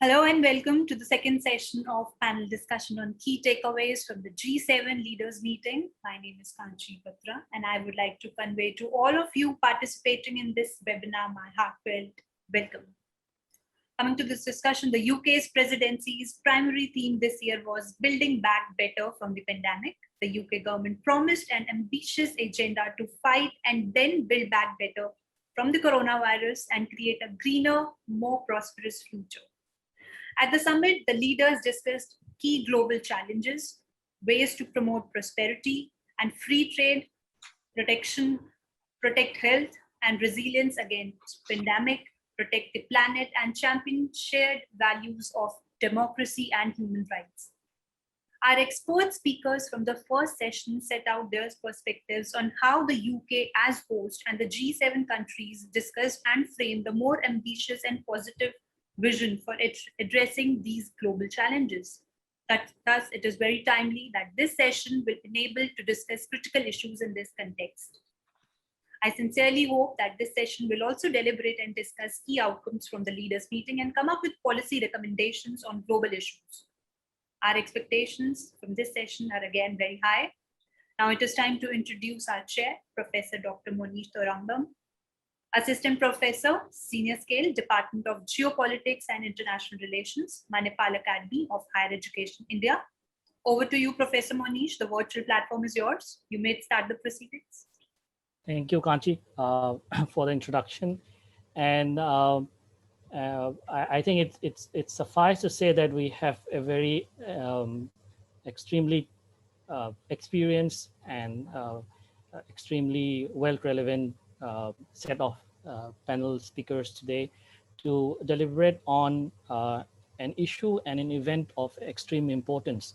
Hello and welcome to the second session of panel discussion on key takeaways from the G7 leaders meeting. My name is Kanchi Batra and I would like to convey to all of you participating in this webinar my heartfelt welcome. Coming to this discussion, the UK's presidency's primary theme this year was building back better from the pandemic. The UK government promised an ambitious agenda to fight and then build back better from the coronavirus and create a greener, more prosperous future. At the summit, the leaders discussed key global challenges, ways to promote prosperity and free trade, protect health and resilience against pandemic, protect the planet, and champion shared values of democracy and human rights. Our expert speakers from the first session set out their perspectives on how the UK as host and the G7 countries discussed and framed a more ambitious and positive vision for addressing these global challenges. Thus, it is very timely that this session will enable to discuss critical issues in this context. I sincerely hope that this session will also deliberate and discuss key outcomes from the leaders' meeting and come up with policy recommendations on global issues. Our expectations from this session are again very high. Now it is time to introduce our chair, Professor Dr. Monish Torangam, Assistant Professor, Senior Scale, Department of Geopolitics and International Relations, Manipal Academy of Higher Education, India. Over to you, Professor Monish. The virtual platform is yours. You may start the proceedings. Thank you, Kanchi, for the introduction. And I think it's suffice to say that we have a very extremely experienced and extremely well-relevant set of panel speakers today to deliberate on an issue and an event of extreme importance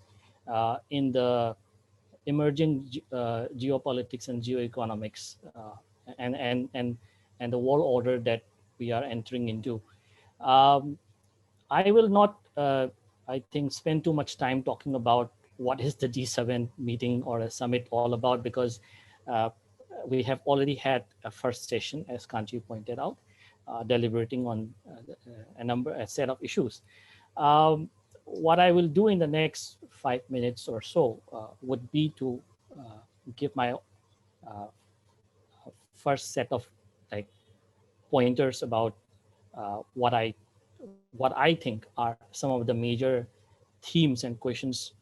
in the emerging geopolitics and geoeconomics and the world order that we are entering into. I will not, I think, spend too much time talking about what is the G7 meeting or a summit all about, because we have already had a first session, as Kanchi pointed out, deliberating on a set of issues. What I will do in the next 5 minutes or so would be to give my first set of pointers about what I think are some of the major themes and questions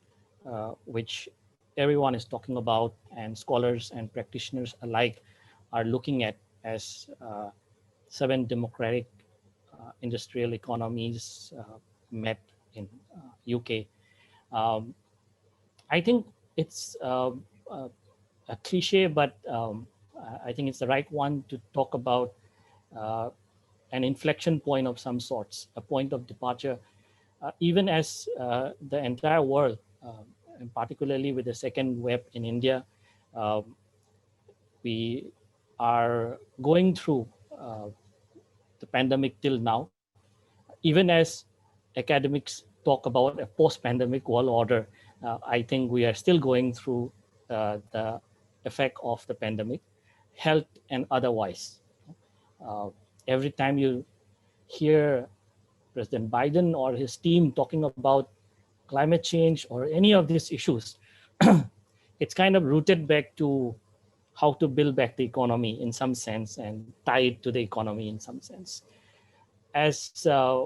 which everyone is talking about, and scholars and practitioners alike are looking at as 7 democratic industrial economies met in UK. I think it's a cliche, but I think it's the right one to talk about an inflection point of some sorts, a point of departure, even as the entire world, and particularly with the second wave in India, we are going through the pandemic till now. Even as academics talk about a post-pandemic world order, I think we are still going through the effect of the pandemic, health and otherwise. Every time you hear President Biden or his team talking about climate change or any of these issues, it's kind of rooted back to how to build back the economy in some sense and tie it to the economy in some sense. As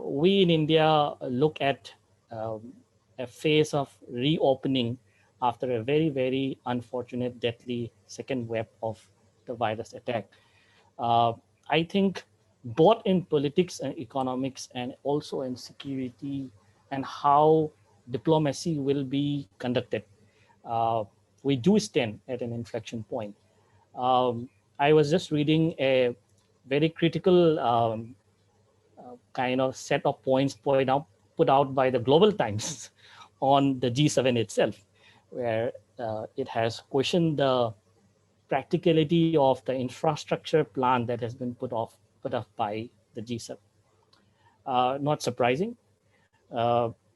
we in India look at a phase of reopening after a very, very unfortunate, deadly second wave of the virus attack, I think both in politics and economics and also in security and how diplomacy will be conducted, we do stand at an inflection point. I was just reading a very critical kind of set of points put out by the Global Times on the G7 itself, where it has questioned the practicality of the infrastructure plan that has been put up by the G7. Not surprising.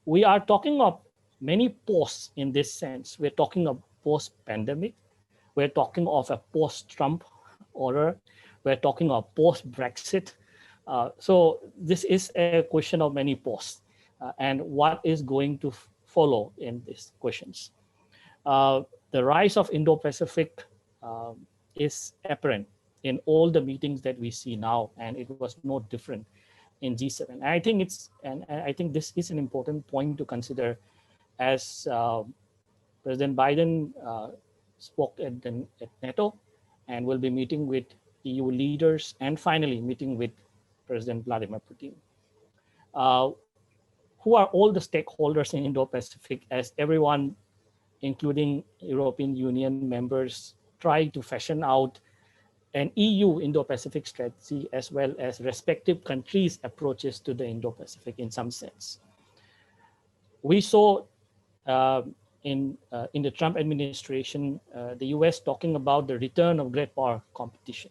We are talking of many posts in this sense. We're talking of post-pandemic. We're talking of a post-Trump order. We're talking of post-Brexit. So this is a question of many posts. and what is going to follow in these questions. The rise of Indo-Pacific is apparent in all the meetings that we see now, and it was no different in G7. And I think this is an important point to consider as President Biden spoke at NATO and will be meeting with EU leaders and finally meeting with President Vladimir Putin. Who are all the stakeholders in Indo-Pacific, as everyone, including European Union members, try to fashion out an EU Indo-Pacific strategy as well as respective countries' approaches to the Indo-Pacific in some sense. We saw in the Trump administration, the US talking about the return of great power competition.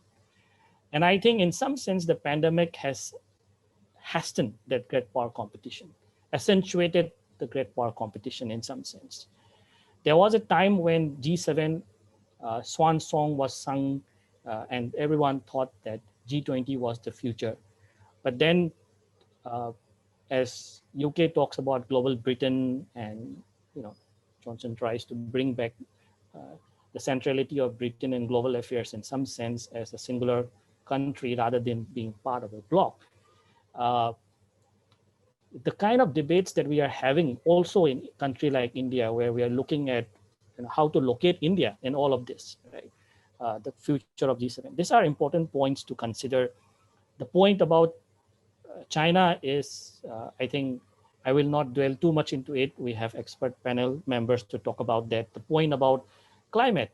And I think in some sense, the pandemic has hastened that great power competition, accentuated the great power competition in some sense. There was a time when G7 swan song was sung and everyone thought that G20 was the future. But then as UK talks about global Britain and Johnson tries to bring back the centrality of Britain in global affairs in some sense as a singular country rather than being part of a bloc. The kind of debates that we are having also in a country like India, where we are looking at how to locate India in all of this, right? The future of G7. These are important points to consider. The point about China is, I think, I will not dwell too much into it. We have expert panel members to talk about that. The point about climate,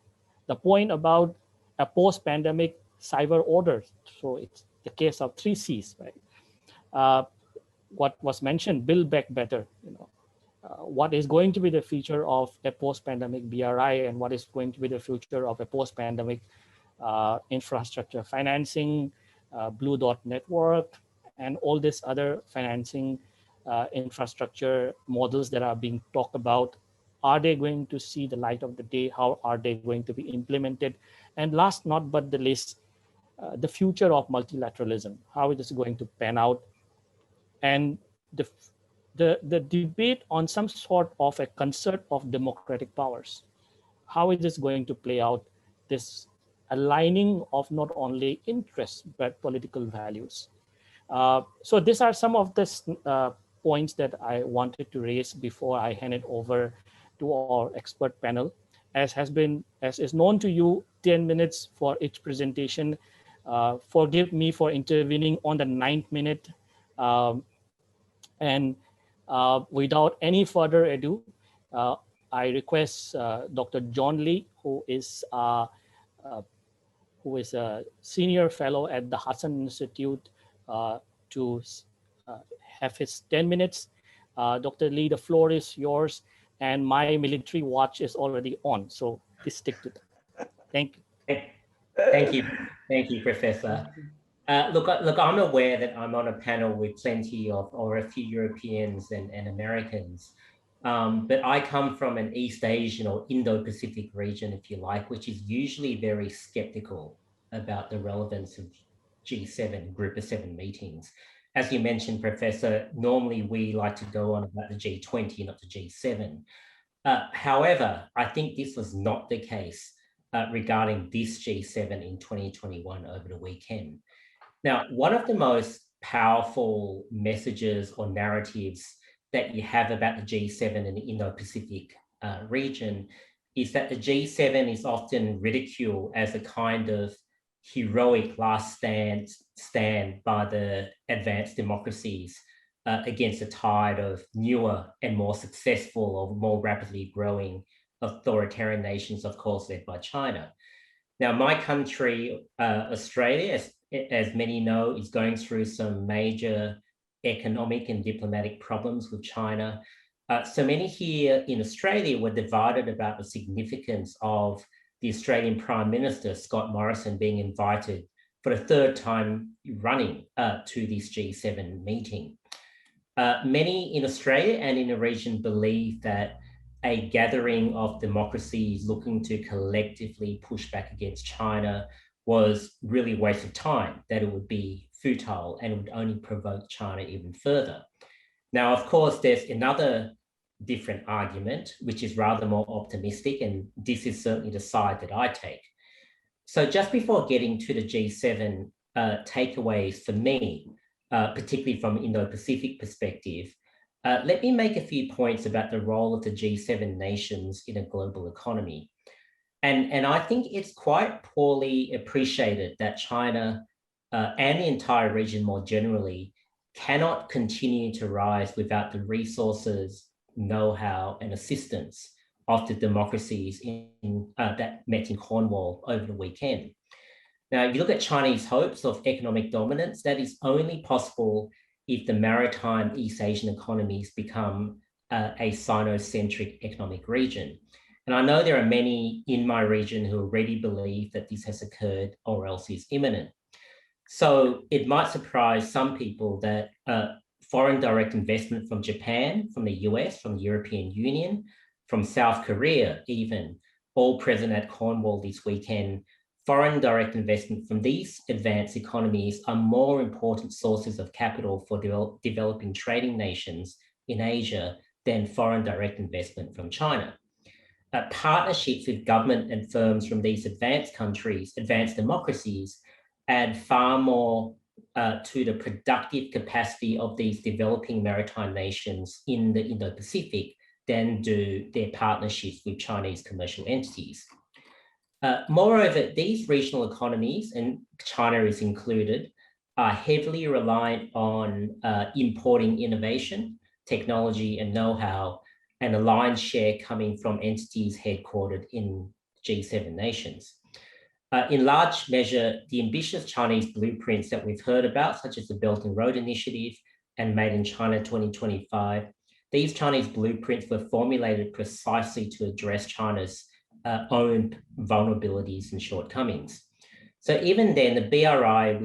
the point about a post-pandemic cyber order. So it's the case of 3 Cs, right? What was mentioned, build back better. What is going to be the future of a post-pandemic BRI, and what is going to be the future of a post-pandemic infrastructure financing, Blue Dot Network, and all this other financing infrastructure models that are being talked about. Are they going to see the light of the day? How are they going to be implemented? And last not but the least, the future of multilateralism, how it is going to pan out, and the debate on some sort of a concert of democratic powers, how it is going to play out, this aligning of not only interests but political values. So these are some of the points that I wanted to raise before I hand it over to our expert panel. As is known to you, 10 minutes for each presentation. Forgive me for intervening on the 9th minute. And without any further ado, I request Dr. John Lee, who is a senior fellow at the Hudson Institute, to have his 10 minutes. Dr. Lee, the floor is yours, and my military watch is already on, so please stick to that. Thank you. Thank you, Professor. Look, I'm aware that I'm on a panel with plenty of, or a few Europeans and Americans, but I come from an East Asian or Indo-Pacific region, if you like, which is usually very skeptical about the relevance of G7, Group of 7 meetings. As you mentioned, Professor, normally we like to go on about the G20, not the G7. However, I think this was not the case regarding this G7 in 2021 over the weekend. Now, one of the most powerful messages or narratives that you have about the G7 in the Indo-Pacific region is that the G7 is often ridiculed as a kind of heroic last stand by the advanced democracies against a tide of newer and more successful or more rapidly growing authoritarian nations, of course, led by China. Now, my country, Australia, as many know, is going through some major economic and diplomatic problems with China. So many here in Australia were divided about the significance of the Australian Prime Minister, Scott Morrison, being invited for the 3rd time running to this G7 meeting. Many in Australia and in the region believe that a gathering of democracies looking to collectively push back against China was really a waste of time, that it would be futile and it would only provoke China even further. Now, of course, there's another different argument, which is rather more optimistic, and this is certainly the side that I take. So just before getting to the G7 takeaways for me, particularly from an Indo-Pacific perspective, let me make a few points about the role of the G7 nations in a global economy. And I think it's quite poorly appreciated that China and the entire region more generally cannot continue to rise without the resources, know-how, and assistance of the democracies that met in Cornwall over the weekend. Now, if you look at Chinese hopes of economic dominance, that is only possible if the maritime East Asian economies become a Sino-centric economic region. And I know there are many in my region who already believe that this has occurred or else is imminent. So it might surprise some people that foreign direct investment from Japan, from the US, from the European Union, from South Korea even, all present at Cornwall this weekend, foreign direct investment from these advanced economies are more important sources of capital for developing trading nations in Asia than foreign direct investment from China. Partnerships with government and firms from these advanced countries, advanced democracies, add far more to the productive capacity of these developing maritime nations in the Indo-Pacific than do their partnerships with Chinese commercial entities. Moreover, these regional economies, and China is included, are heavily reliant on importing innovation, technology, and know-how, and a lion's share coming from entities headquartered in G7 nations. In large measure, the ambitious Chinese blueprints that we've heard about, such as the Belt and Road Initiative and Made in China 2025, these Chinese blueprints were formulated precisely to address China's own vulnerabilities and shortcomings. So even then, the BRI,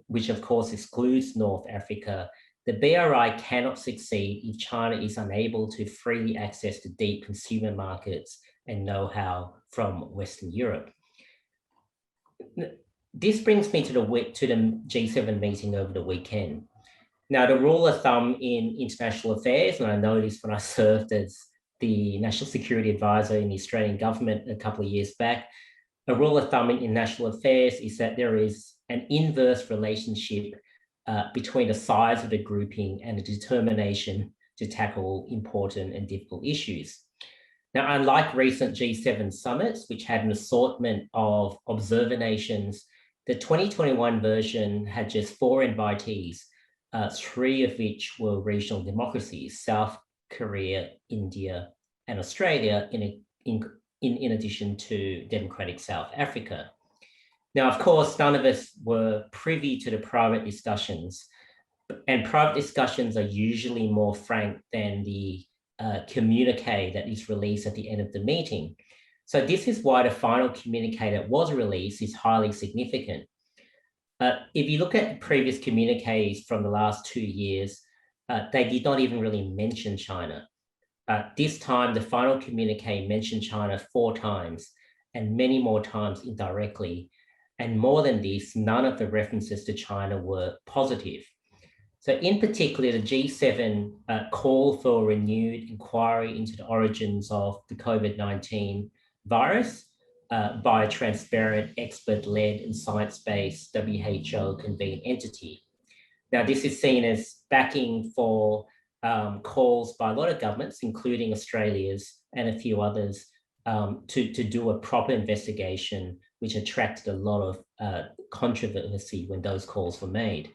which of course excludes North Africa, the BRI cannot succeed if China is unable to freely access the deep consumer markets and know-how from Western Europe. This brings me to the G7 meeting over the weekend. Now, the rule of thumb in international affairs, and I noticed when I served as the National Security Advisor in the Australian government a couple of years back, a rule of thumb in national affairs is that there is an inverse relationship between the size of the grouping and the determination to tackle important and difficult issues. Now, unlike recent G7 summits, which had an assortment of observer nations, the 2021 version had just 4 invitees, 3 of which were regional democracies, South Korea, India, and Australia, in addition to democratic South Africa. Now, of course, none of us were privy to the private discussions, and private discussions are usually more frank than the communique that is released at the end of the meeting. So this is why the final communique that was released is highly significant. If you look at previous communiques from the last 2 years, they did not even really mention China. This time, the final communique mentioned China 4 times and many more times indirectly. And more than this, none of the references to China were positive. So in particular, the G7 called for a renewed inquiry into the origins of the COVID-19 virus by a transparent, expert-led and science-based WHO-convened entity. Now, this is seen as backing for calls by a lot of governments, including Australia's and a few others, to do a proper investigation, which attracted a lot of controversy when those calls were made.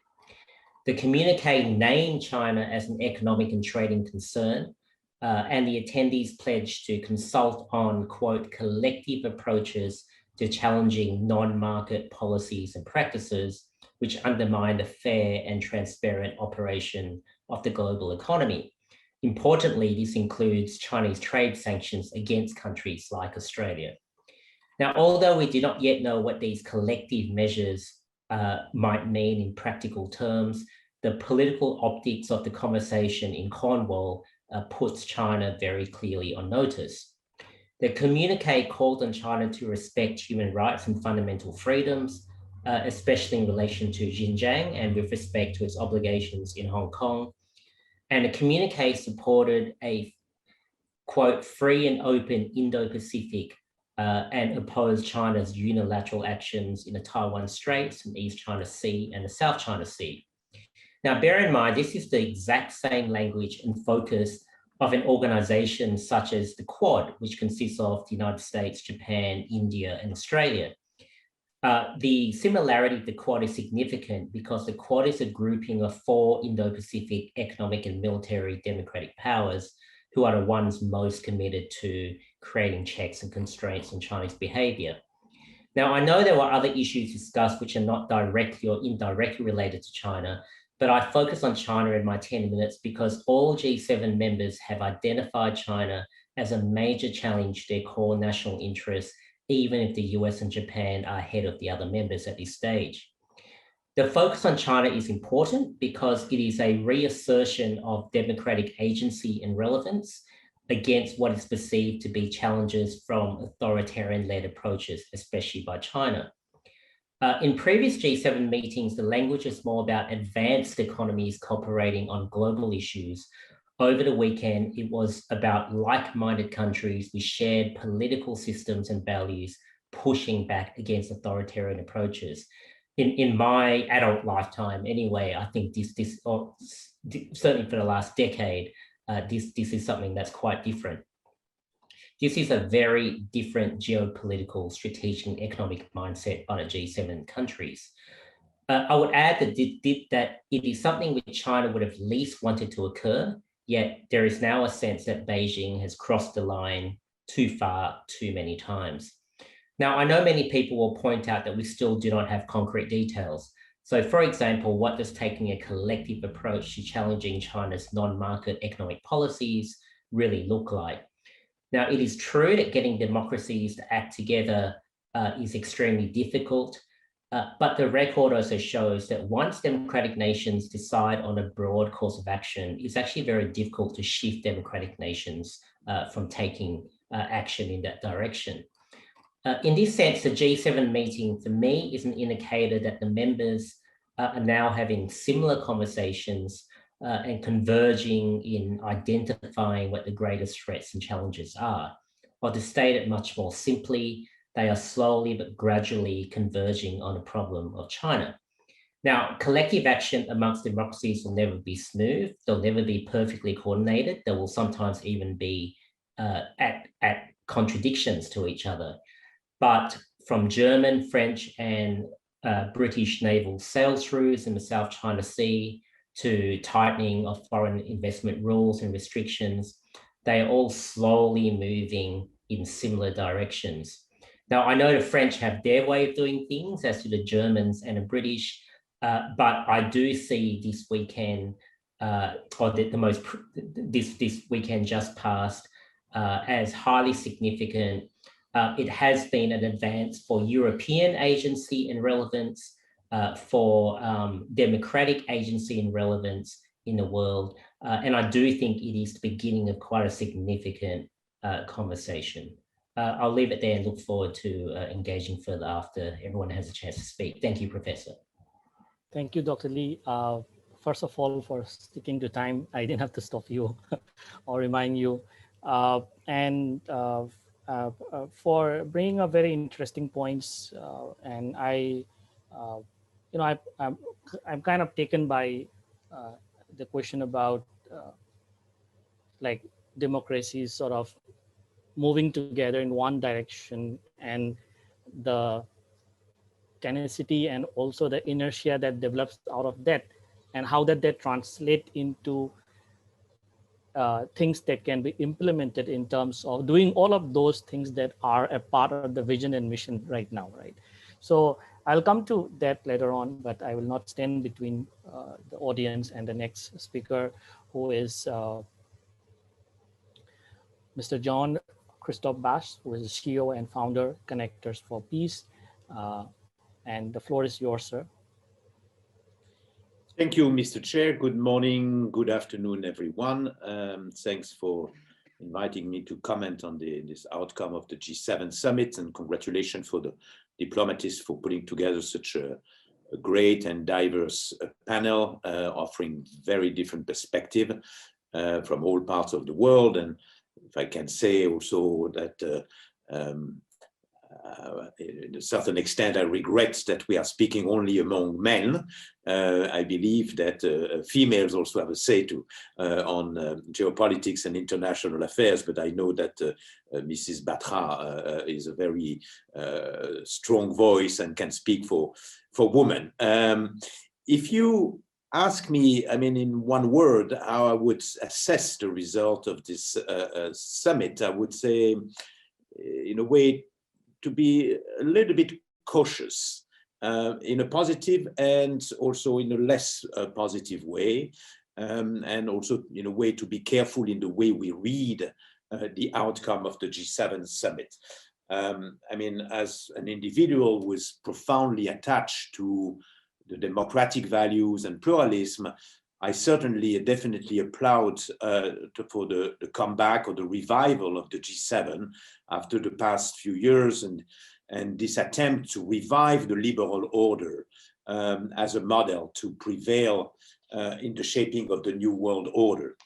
The communique named China as an economic and trading concern, and the attendees pledged to consult on, quote, collective approaches to challenging non-market policies and practices which undermine the fair and transparent operation of the global economy. Importantly, this includes Chinese trade sanctions against countries like Australia. Now, although we do not yet know what these collective measures might mean in practical terms, the political optics of the conversation in Cornwall puts China very clearly on notice. The communique called on China to respect human rights and fundamental freedoms, especially in relation to Xinjiang and with respect to its obligations in Hong Kong. And the communique supported a, quote, free and open Indo-Pacific and opposed China's unilateral actions in the Taiwan Straits and East China Sea and the South China Sea. Now, bear in mind, this is the exact same language and focus of an organization such as the Quad, which consists of the United States, Japan, India, and Australia. The similarity of the Quad is significant because the Quad is a grouping of 4 Indo-Pacific economic and military democratic powers who are the ones most committed to creating checks and constraints on Chinese behavior. Now, I know there were other issues discussed which are not directly or indirectly related to China, but I focus on China in my 10 minutes because all G7 members have identified China as a major challenge to their core national interests, even if the US and Japan are ahead of the other members at this stage. The focus on China is important because it is a reassertion of democratic agency and relevance against what is perceived to be challenges from authoritarian-led approaches, especially by China. In previous G7 meetings, the language is more about advanced economies cooperating on global issues. Over the weekend, it was about like-minded countries with shared political systems and values pushing back against authoritarian approaches. In my adult lifetime, anyway, I think certainly for the last decade, this is something that's quite different. This is a very different geopolitical, strategic, and economic mindset by the G7 countries. I would add that it is something which China would have least wanted to occur, yet there is now a sense that Beijing has crossed the line too far, too many times. Now, I know many people will point out that we still do not have concrete details. So, for example, what does taking a collective approach to challenging China's non-market economic policies really look like? Now, it is true that getting democracies to act together is extremely difficult, but the record also shows that once democratic nations decide on a broad course of action, it's actually very difficult to shift democratic nations from taking action in that direction. In this sense, the G7 meeting for me is an indicator that the members are now having similar conversations and converging in identifying what the greatest threats and challenges are. Or to state it much more simply, they are slowly but gradually converging on the problem of China. Now, collective action amongst democracies will never be smooth. They'll never be perfectly coordinated. There will sometimes even be at contradictions to each other. But from German, French, and British naval sail-throughs in the South China Sea to tightening of foreign investment rules and restrictions, they are all slowly moving in similar directions. Now, I know the French have their way of doing things, as do the Germans and the British, but I do see this weekend, this weekend just passed, as highly significant. It has been an advance for European agency and relevance, for democratic agency and relevance in the world. And I do think it is the beginning of quite a significant conversation. I'll leave it there and look forward to engaging further after everyone has a chance to speak. Thank you, Professor. Thank you, Dr. Lee. First of all, for sticking to time. I didn't have to stop you or remind you. For bringing up very interesting points, and I'm kind of taken by the question about like democracies sort of moving together in one direction, and the tenacity and also the inertia that develops out of that, and how that translate into things that can be implemented in terms of doing all of those things that are a part of the vision and mission right now, right? So I'll come to that later on, but I will not stand between the audience and the next speaker, who is Mr. John Christoph Basch, who is the CEO and founder, Connectors for Peace. And the floor is yours, sir. Thank you, Mr. Chair. Good morning, good afternoon, everyone. Thanks for inviting me to comment on this outcome of the G7 summit, and congratulations for the diplomatists for putting together such a a great and diverse panel offering very different perspective from all parts of the world. And if I can say also that in a certain extent, I regret that we are speaking only among men. I believe that females also have a say to on geopolitics and international affairs, but I know that Mrs. Batra is a very strong voice and can speak for women. If you ask me, I mean, in one word, how I would assess the result of this summit, I would say, in a way, to be a little bit cautious in a positive and also in a less positive way, and also in a way to be careful in the way we read the outcome of the G7 summit. I mean, as an individual who is profoundly attached to the democratic values and pluralism, I certainly definitely applaud for the comeback or the revival of the G7 after the past few years, and this attempt to revive the liberal order as a model to prevail in the shaping of the new world order.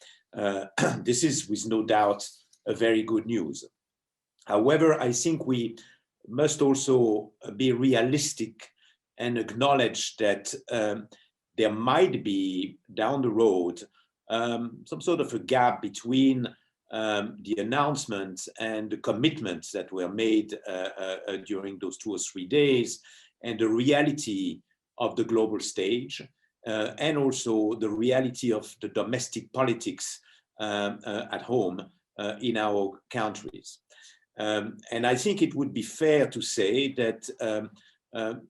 This is with no doubt a very good news. However, I think we must also be realistic and acknowledge that there might be down the road some sort of a gap between the announcements and the commitments that were made during those 2 or 3 days and the reality of the global stage and also the reality of the domestic politics at home in our countries. And I think it would be fair to say that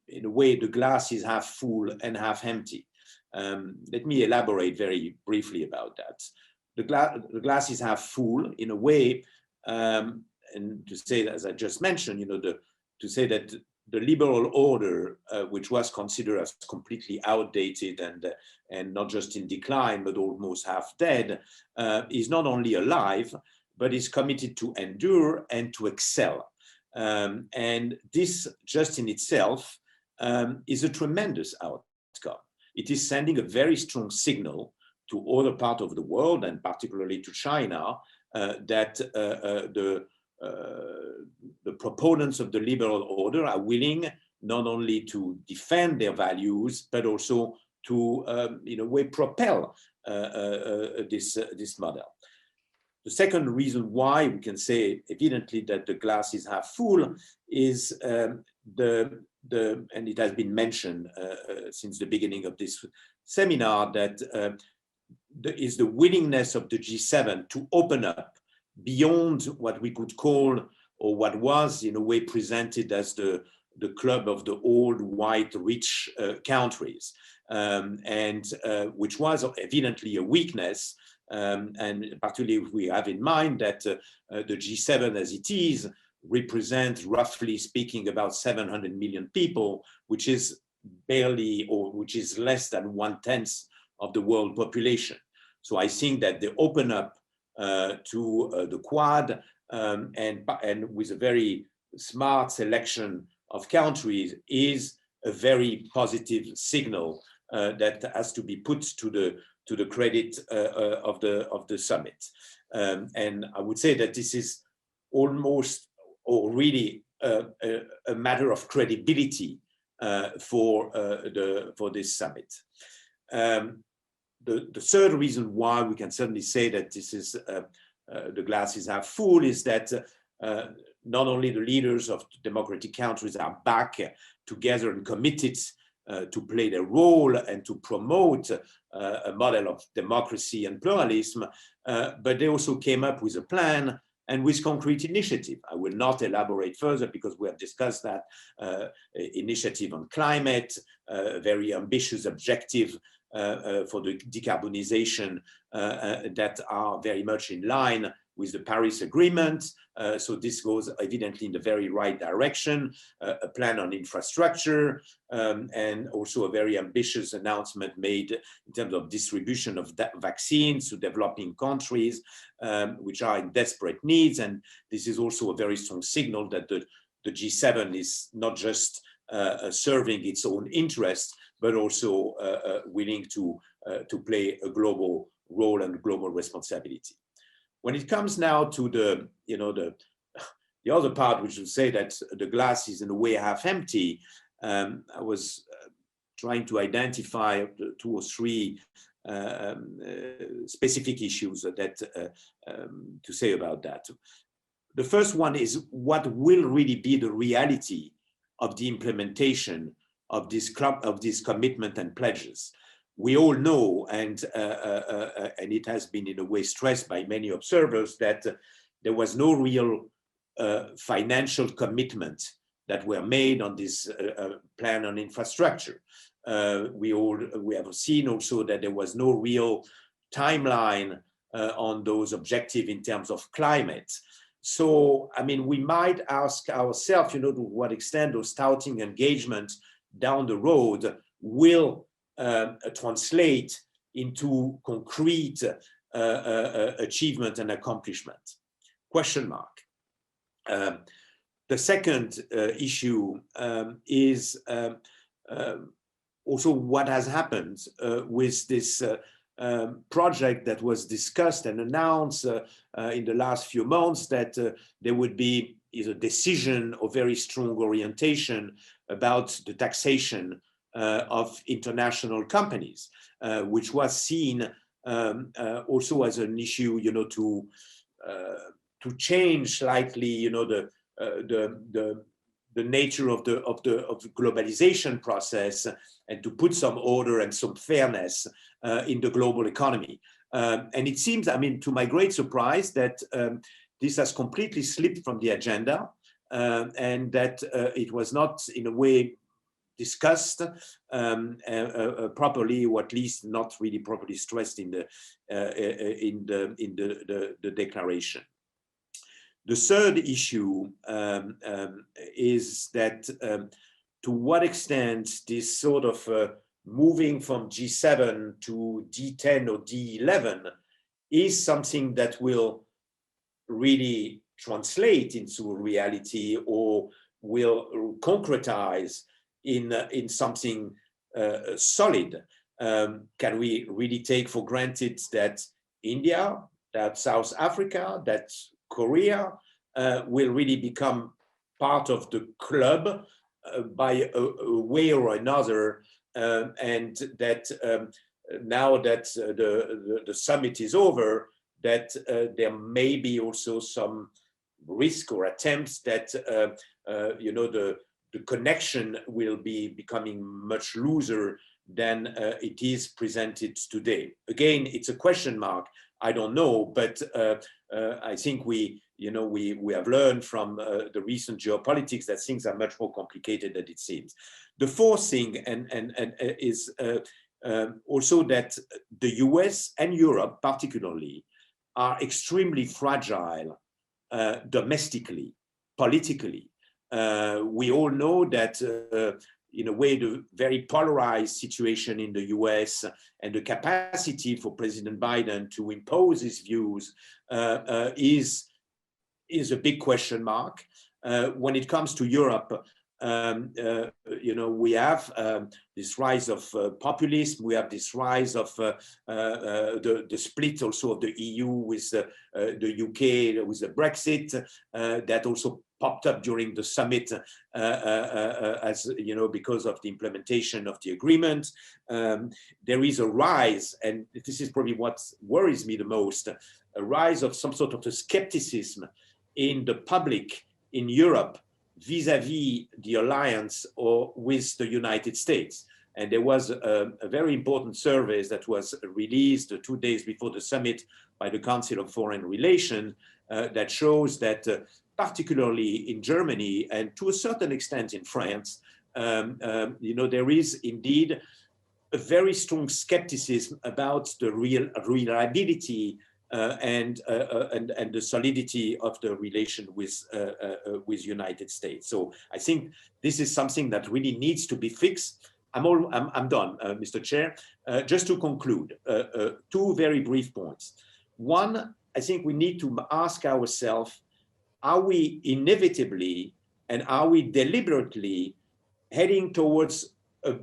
in a way the glass is half full and half empty. Let me elaborate very briefly about that. The glass is half full in a way, and to say that, as I just mentioned, you know, to say that the liberal order, which was considered as completely outdated and not just in decline, but almost half dead, is not only alive, but is committed to endure and to excel. And this just in itself is a tremendous outcome. It is sending a very strong signal to other parts of the world, and particularly to China, that the proponents of the liberal order are willing not only to defend their values, but also to, in a way, propel this model. The second reason why we can say evidently that the glass is half full is and it has been mentioned since the beginning of this seminar, that is the willingness of the G7 to open up beyond what we could call, or what was in a way presented as the club of the old white rich countries, and which was evidently a weakness. And particularly if we have in mind that the G7 as it is represents, roughly speaking, about 700 million people, which is barely, or which is less than 1/10 of the world population. So I think that they open up to the Quad and with a very smart selection of countries is a very positive signal that has to be put to the credit of the summit. And I would say that this is almost, or really, a matter of credibility for this summit. The third reason why we can certainly say that this is the glass is half full is that not only the leaders of democratic countries are back together and committed to play their role and to promote a model of democracy and pluralism, but they also came up with a plan and with concrete initiative. I will not elaborate further because we have discussed that initiative on climate, a very ambitious objective for the decarbonization that are very much in line with the Paris Agreement. So this goes evidently in the very right direction, a plan on infrastructure, and also a very ambitious announcement made in terms of distribution of vaccines to developing countries, which are in desperate needs. And this is also a very strong signal that the G7 is not just serving its own interests, but also willing to play a global role and global responsibility. When it comes now to the, the other part, which would say that the glass is in a way half empty, I was trying to identify 2 or 3 specific issues that to say about that. The first one is what will really be the reality of the implementation of this commitment and pledges. We all know, and it has been in a way stressed by many observers, that there was no real financial commitment that were made on this plan on infrastructure. We have seen also that there was no real timeline on those objectives in terms of climate. So, I mean, we might ask ourselves, to what extent those touting engagements down the road will translate into concrete achievement and accomplishment? Question mark. The second issue is also what has happened with this project that was discussed and announced in the last few months, that there would be a decision of very strong orientation about the taxation of international companies, which was seen also as an issue, to change slightly, the nature of the globalization process, and to put some order and some fairness in the global economy. And it seems, I mean, to my great surprise, that this has completely slipped from the agenda, and that it was not in a way discussed properly, or at least not really properly stressed in the declaration. The third issue is that to what extent this sort of moving from G7 to D10 or D11 is something that will really translate into reality, or will concretize in something solid. Can we really take for granted that India, that South Africa, that Korea will really become part of the club by a way or another, and that now that the summit is over, that there may be also some risk or attempts that the connection will be becoming much looser than it is presented today. Again, it's a question mark. I don't know, but I think we have learned from the recent geopolitics that things are much more complicated than it seems. The fourth thing is also that the US and Europe particularly are extremely fragile domestically, politically. We all know that in a way, the very polarized situation in the US and the capacity for President Biden to impose his views is a big question mark. When it comes to Europe, we have this rise of populism. We have this rise of the split also of the EU with the UK, with the Brexit, that also popped up during the summit as because of the implementation of the agreement. There is a rise, and this is probably what worries me the most, a rise of some sort of a skepticism in the public in Europe vis-a-vis the alliance or with the United States. And there was a very important survey that was released 2 days before the summit by the Council of Foreign Relations that shows that particularly in Germany and to a certain extent in France, there is indeed a very strong skepticism about the reliability and the solidity of the relation with United States. So I think this is something that really needs to be fixed. I'm done, Mr. Chair. Just to conclude, 2 very brief points. One, I think we need to ask ourselves, are we inevitably and are we deliberately heading towards a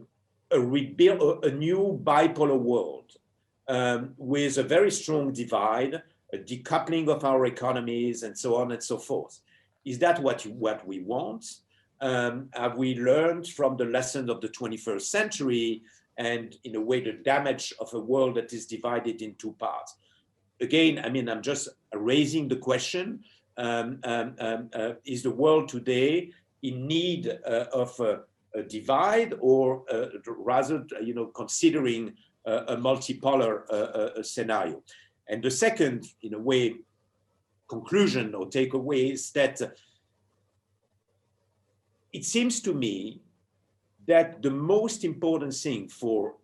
new bipolar world with a very strong divide, a decoupling of our economies, and so on and so forth. Is that what we want? Have we learned from the lessons of the 21st century and, in a way, the damage of a world that is divided in two parts? Again, I mean, I'm just raising the question, is the world today in need of a divide, or rather, considering a multipolar scenario? And the second, in a way, conclusion or takeaway is that it seems to me that the most important thing for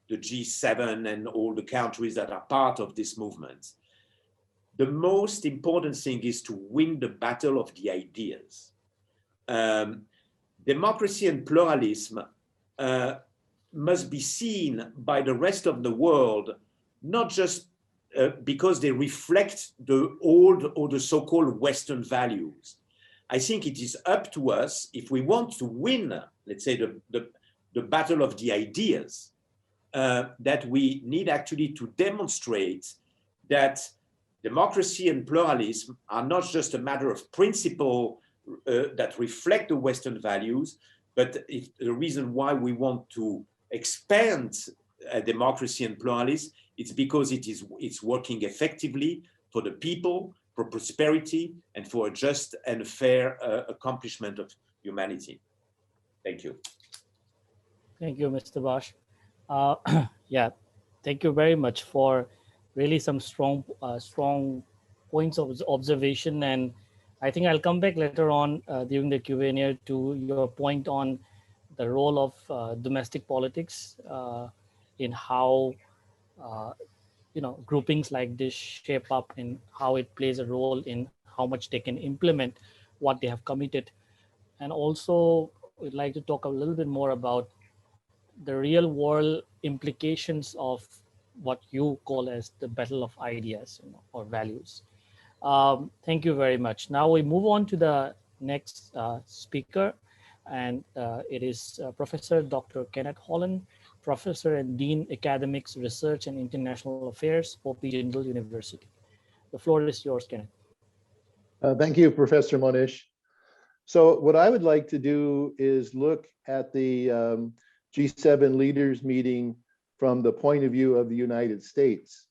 the G7 and all the countries that are part of this movement, the most important thing is to win the battle of the ideas. Democracy and pluralism must be seen by the rest of the world, not just because they reflect the old or the so-called Western values. I think it is up to us, if we want to win, let's say, the battle of the ideas, that we need actually to demonstrate that democracy and pluralism are not just a matter of principle that reflect the Western values, but the reason why we want to expand democracy and pluralism, it's because it's working effectively for the people, for prosperity, and for a just and fair accomplishment of humanity. Thank you. Thank you, Mr. Bosch. Yeah, thank you very much for really some strong points of observation. And I think I'll come back later on during the Q&A to your point on the role of domestic politics in how groupings like this shape up, in how it plays a role in how much they can implement what they have committed. And also we'd like to talk a little bit more about the real world implications of what you call as the battle of ideas, or values. Thank you very much. Now we move on to the next speaker, and it is Professor Dr. Kenneth Holland, Professor and Dean Academics, Research and International Affairs, OP Jindal University. The floor is yours, Kenneth. Thank you, Professor Monish. So what I would like to do is look at the G7 leaders meeting from the point of view of the United States.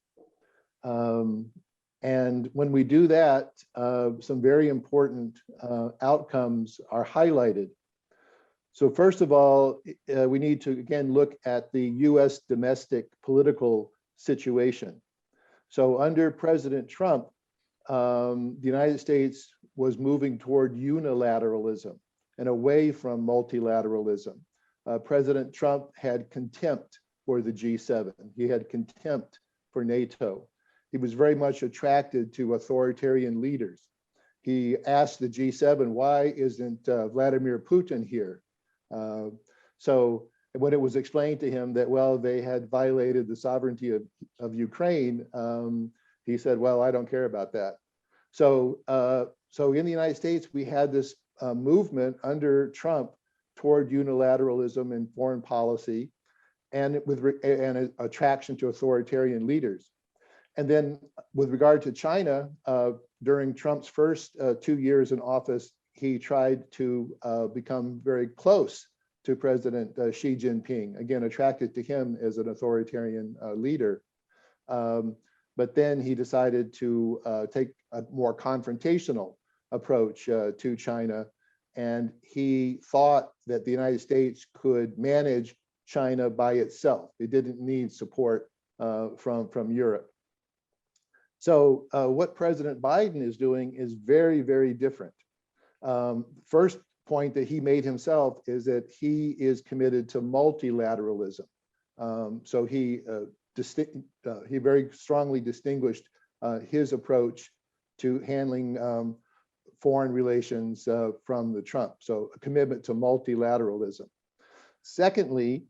And when we do that, some very important outcomes are highlighted. So first of all, we need to again look at the US domestic political situation. So under President Trump, the United States was moving toward unilateralism and away from multilateralism. President Trump had contempt for the G7. He had contempt for NATO. He was very much attracted to authoritarian leaders. He asked the G7, why isn't Vladimir Putin here? So when it was explained to him that, well, they had violated the sovereignty of Ukraine, he said, well, I don't care about that. So in the United States, we had this movement under Trump toward unilateralism in foreign policy, and an attraction to authoritarian leaders. And then with regard to China, during Trump's first 2 years in office, he tried to become very close to President Xi Jinping, again, attracted to him as an authoritarian leader. But then he decided to take a more confrontational approach to China. And he thought that the United States could manage China by itself. It didn't need support from Europe. So what President Biden is doing is very, very different. First point that he made himself is that he is committed to multilateralism. So he very strongly distinguished his approach to handling foreign relations from the Trump. So a commitment to multilateralism. Secondly,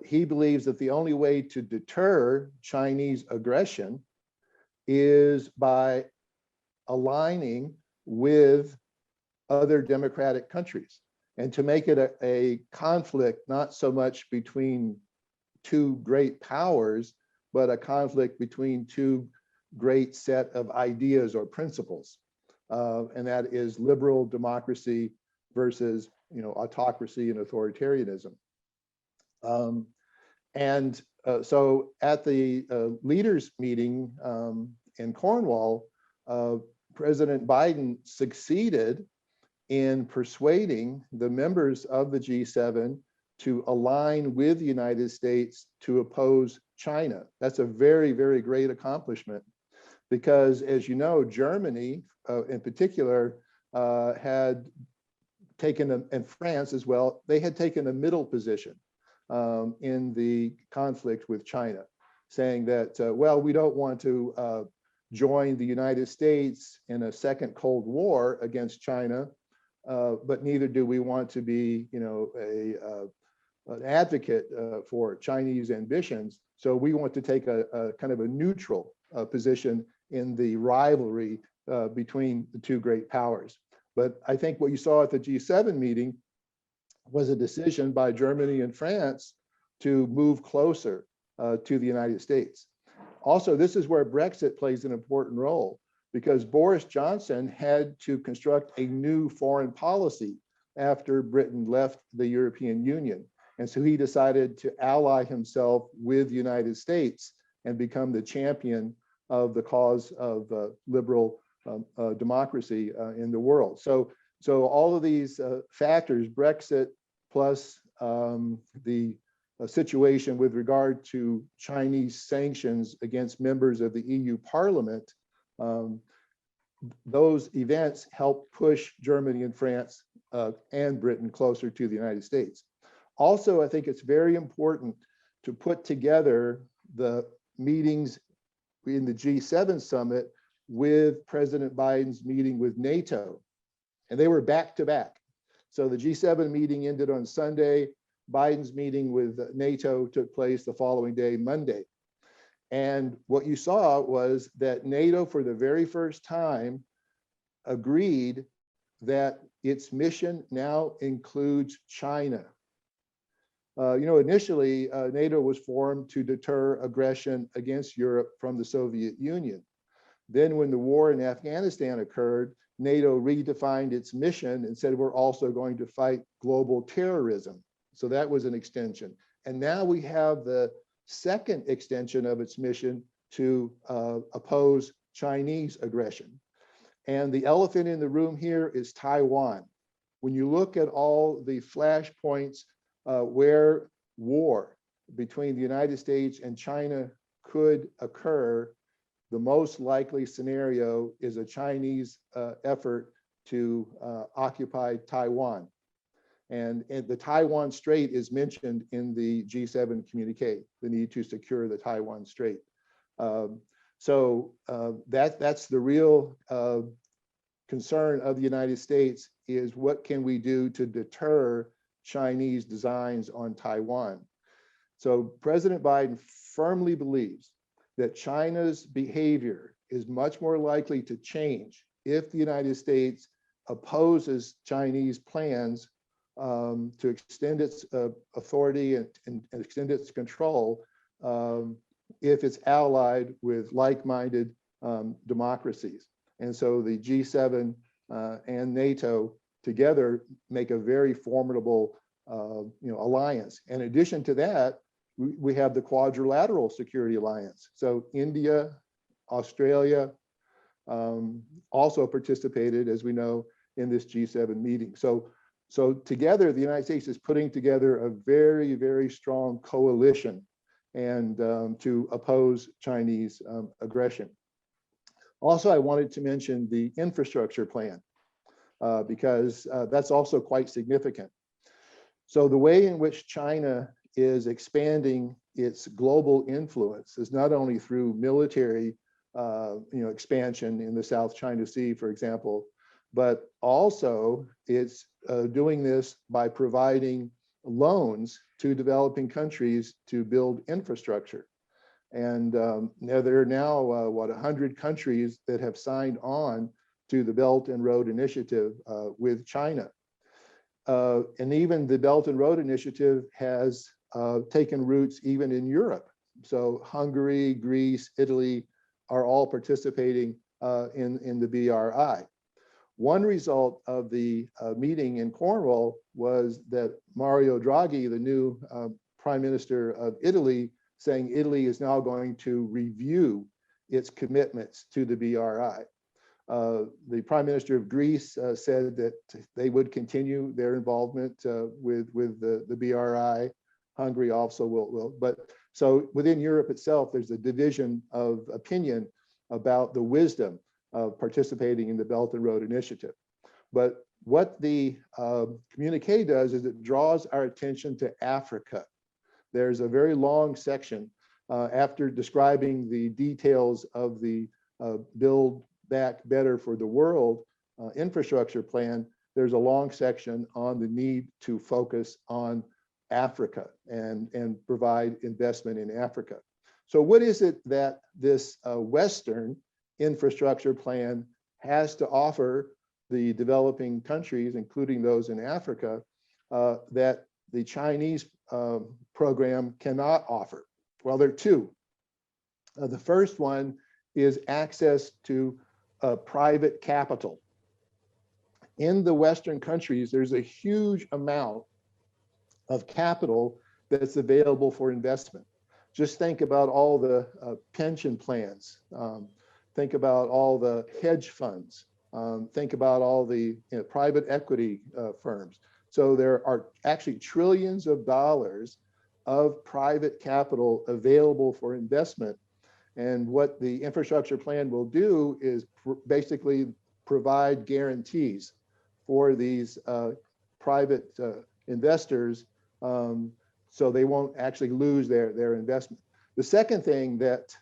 he believes that the only way to deter Chinese aggression is by aligning with other democratic countries. and to make it a conflict, not so much between two great powers, but a conflict between two great set of ideas or principles. And that is liberal democracy versus, autocracy and authoritarianism. So at the leaders meeting in Cornwall, President Biden succeeded in persuading the members of the G7 to align with the United States to oppose China. That's a very, very great accomplishment because, as you know, Germany in particular had taken, and France as well, they had taken a middle position in the conflict with China, saying that, well, we don't want to join the United States in a second Cold War against China, but neither do we want to be, an advocate for Chinese ambitions. So we want to take a kind of a neutral position in the rivalry between the two great powers. But I think what you saw at the G7 meeting was a decision by Germany and France to move closer to the United States. Also, this is where Brexit plays an important role because Boris Johnson had to construct a new foreign policy after Britain left the European Union. And so he decided to ally himself with the United States and become the champion of the cause of liberal democracy in the world. So all of these factors, Brexit plus the situation with regard to Chinese sanctions against members of the EU Parliament, those events helped push Germany and France and Britain closer to the United States. Also, I think it's very important to put together the meetings in the G7 summit with President Biden's meeting with NATO. And they were back to back. So the G7 meeting ended on Sunday. Biden's meeting with NATO took place the following day, Monday. And what you saw was that NATO, for the very first time, agreed that its mission now includes China. Initially, NATO was formed to deter aggression against Europe from the Soviet Union. Then when the war in Afghanistan occurred, NATO redefined its mission and said, we're also going to fight global terrorism. So that was an extension. And now we have the second extension of its mission to oppose Chinese aggression. And the elephant in the room here is Taiwan. When you look at all the flashpoints where war between the United States and China could occur, the most likely scenario is a Chinese effort to occupy Taiwan. And the Taiwan Strait is mentioned in the G7 communique, the need to secure the Taiwan Strait. So that's the real concern of the United States is what can we do to deter Chinese designs on Taiwan. So President Biden firmly believes that China's behavior is much more likely to change if the United States opposes Chinese plans to extend its authority and extend its control if it's allied with like-minded democracies. And so the G7 and NATO together make a very formidable alliance. In addition to that, we have the Quadrilateral Security Alliance. So India, Australia also participated, as we know, in this G7 meeting. So together, the United States is putting together a very, very strong coalition and to oppose Chinese aggression. Also, I wanted to mention the infrastructure plan because that's also quite significant. So the way in which China is expanding its global influence is not only through military expansion in the South China Sea, for example, but also it's doing this by providing loans to developing countries to build infrastructure. And there are now, 100 countries that have signed on to the Belt and Road Initiative with China. And even the Belt and Road Initiative has taken roots even in Europe. So Hungary, Greece, Italy are all participating in the BRI. One result of the meeting in Cornwall was that Mario Draghi, the new Prime Minister of Italy, saying Italy is now going to review its commitments to the BRI. The Prime Minister of Greece said that they would continue their involvement with the BRI. Hungary also will. But so within Europe itself, there's a division of opinion about the wisdom of participating in the Belt and Road Initiative. But what the communique does is it draws our attention to Africa. There's a very long section after describing the details of the Build Back Better for the World infrastructure plan. There's a long section on the need to focus on Africa and provide investment in Africa. So what is it that this Western infrastructure plan has to offer the developing countries, including those in Africa, that the Chinese program cannot offer? Well, there are two. The first one is access to private capital. In the Western countries, there's a huge amount of capital that's available for investment. Just think about all the pension plans. Think about all the hedge funds. Think about all the private equity firms. So there are actually trillions of dollars of private capital available for investment. And what the infrastructure plan will do is basically provide guarantees for these private investors so they won't actually lose their investment. The second thing that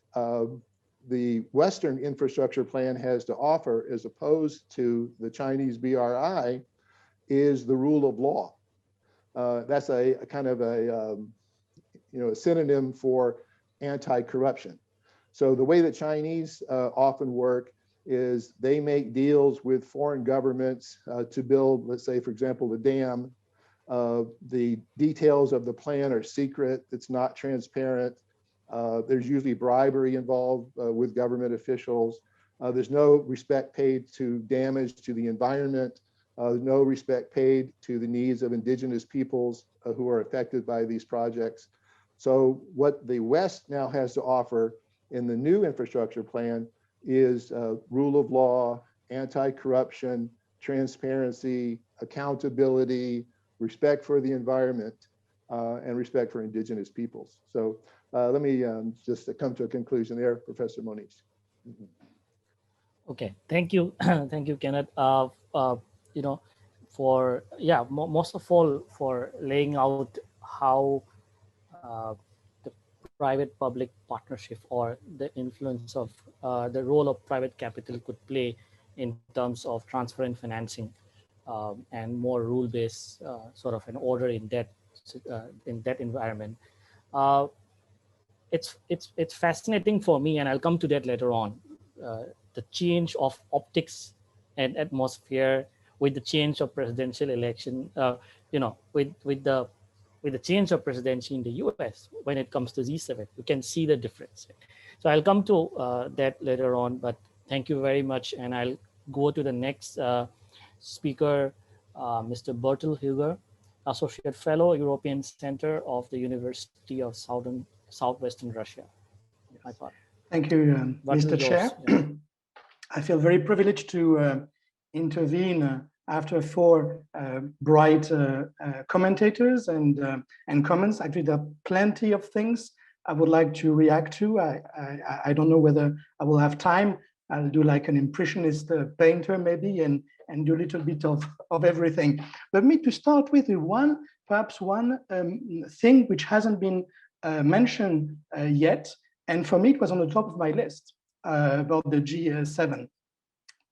the Western infrastructure plan has to offer, as opposed to the Chinese BRI, is the rule of law. That's a kind of a synonym for anti-corruption. So the way that Chinese often work is they make deals with foreign governments to build, let's say, for example, the dam. The details of the plan are secret. It's not transparent. There's usually bribery involved with government officials. There's no respect paid to damage to the environment. No respect paid to the needs of indigenous peoples who are affected by these projects. So what the West now has to offer in the new infrastructure plan is rule of law, anti-corruption, transparency, accountability, respect for the environment, and respect for indigenous peoples. So let me just come to a conclusion there, Professor Moniz. Okay, thank you, thank you, Kenneth. For most of all for laying out how the private-public partnership or the influence of the role of private capital could play in terms of transparent financing and more rule-based sort of an order in that environment. It's fascinating for me, and I'll come to that later on. The change of optics and atmosphere with the change of presidential election, with the change of presidency in the US when it comes to G7, you can see the difference. So I'll come to that later on, but thank you very much. And I'll go to the next speaker, Mr. Bertel Huger, Associate Fellow, European Center of the University of Southwestern Russia. My part. Thank you, Mr. Chair. Yeah. I feel very privileged to intervene after four bright commentators and comments. Actually, there are plenty of things I would like to react to. I don't know whether I will have time. I'll do like an impressionist painter maybe and do a little bit of everything. But me to start with perhaps one thing which hasn't been mentioned yet, and for me it was on the top of my list about the G7.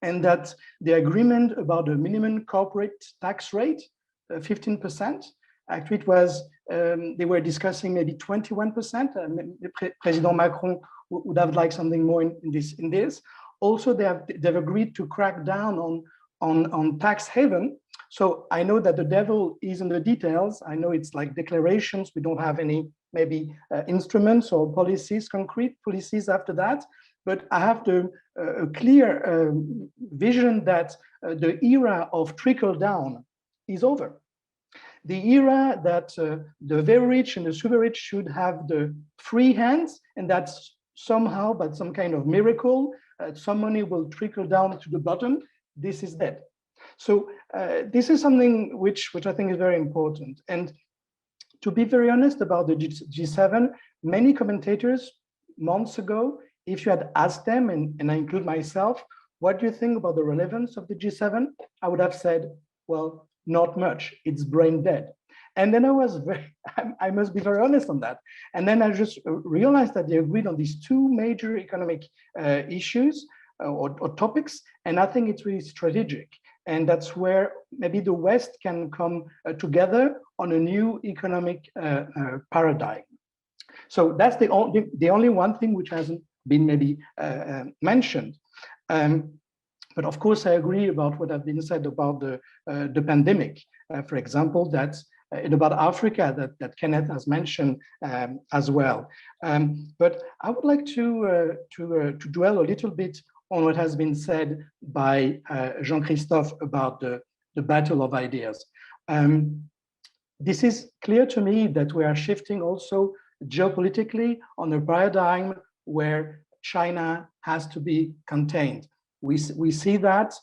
And that the agreement about the minimum corporate tax rate, 15%, actually it was, they were discussing maybe 21%. President Macron would have liked something more in this. Also, they've agreed to crack down on tax haven. So I know that the devil is in the details. I know it's like declarations. We don't have any maybe instruments or policies, concrete policies after that. But I have a clear vision that the era of trickle down is over. The era that the very rich and the super rich should have the free hands, and that's somehow, by some kind of miracle, some money will trickle down to the bottom. This is dead. So this is something which I think is very important. And to be very honest about the G7, many commentators months ago, if you had asked them, and I include myself, what do you think about the relevance of the G7? I would have said, well, not much, it's brain dead. And then I must be very honest on that. And then I just realized that they agreed on these two major economic issues or topics. And I think it's really strategic. And that's where maybe the West can come together on a new economic paradigm. So that's the only one thing which hasn't been maybe mentioned. But of course, I agree about what has been said about the pandemic. For example, that's about Africa that Kenneth has mentioned as well. But I would like to dwell a little bit on what has been said by Jean-Christophe about the battle of ideas. This is clear to me that we are shifting also geopolitically on a paradigm where China has to be contained. We see that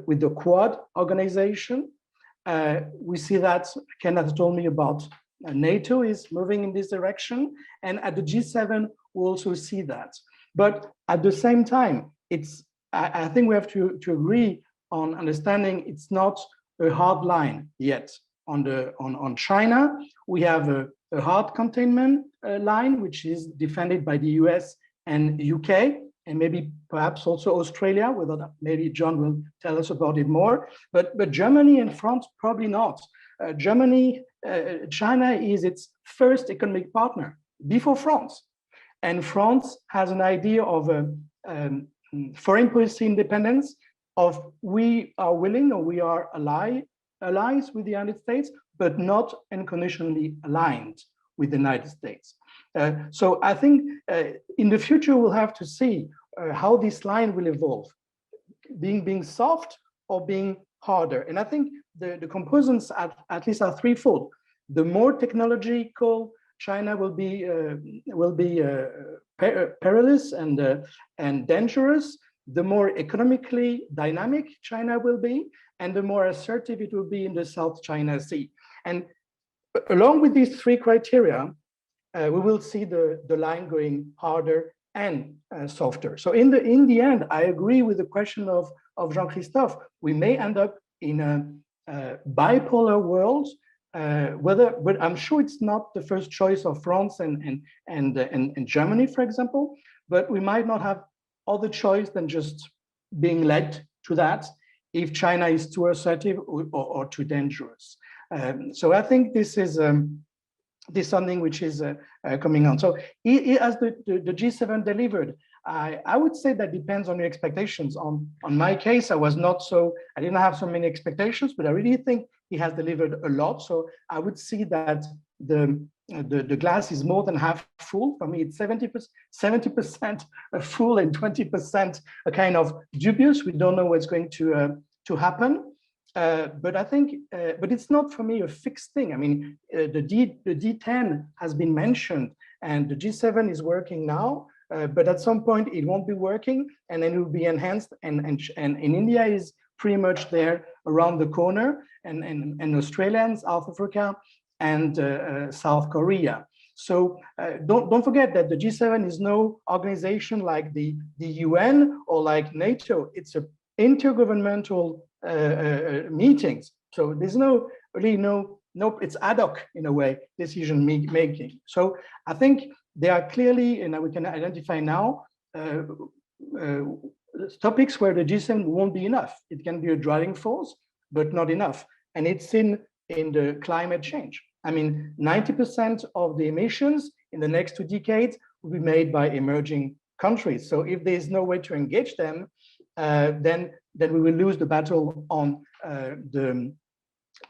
with the Quad organization. We see that Kenneth told me about NATO is moving in this direction. And at the G7, we also see that. But at the same time, I think we have to agree on understanding it's not a hard line yet. On China, we have a hard containment line, which is defended by the US and UK, and maybe perhaps also Australia, whether maybe John will tell us about it more. But Germany and France, probably not. China is its first economic partner before France. And France has an idea of foreign policy independence, of we are willing or we are allies with the United States, but not unconditionally aligned with the United States. So I think in the future, we'll have to see how this line will evolve, being soft or being harder. And I think the components at least are threefold. The more technological China will be perilous and dangerous, the more economically dynamic China will be, and the more assertive it will be in the South China Sea. And along with these three criteria, we will see the line going harder and softer. So in the end, I agree with the question of Jean-Christophe. We may end up in a bipolar world, but I'm sure it's not the first choice of France and Germany, for example, but we might not have other choice than just being led to that if China is too assertive or too dangerous. So I think this is something which is coming on. So as the G7 delivered, I would say that depends on your expectations. On my case, I didn't have so many expectations, but I really think he has delivered a lot. So I would see that the glass is more than half full. For me, it's 70% full and 20% a kind of dubious. We don't know what's going to happen. But I think, but it's not for me a fixed thing. I mean, the D10 has been mentioned, and the G7 is working now. But at some point it won't be working, and then it will be enhanced. And India is pretty much there around the corner, and Australia and South Africa and South Korea. So don't forget that the G7 is no organization like the UN or like NATO. It's a intergovernmental meetings. So there's no it's ad hoc in a way decision making. So I think there are clearly, and we can identify now, topics where the G7 won't be enough. It can be a driving force, but not enough. And it's in the climate change. I mean, 90% of the emissions in the next 2 decades will be made by emerging countries. So if there's no way to engage them, then then we will lose the battle on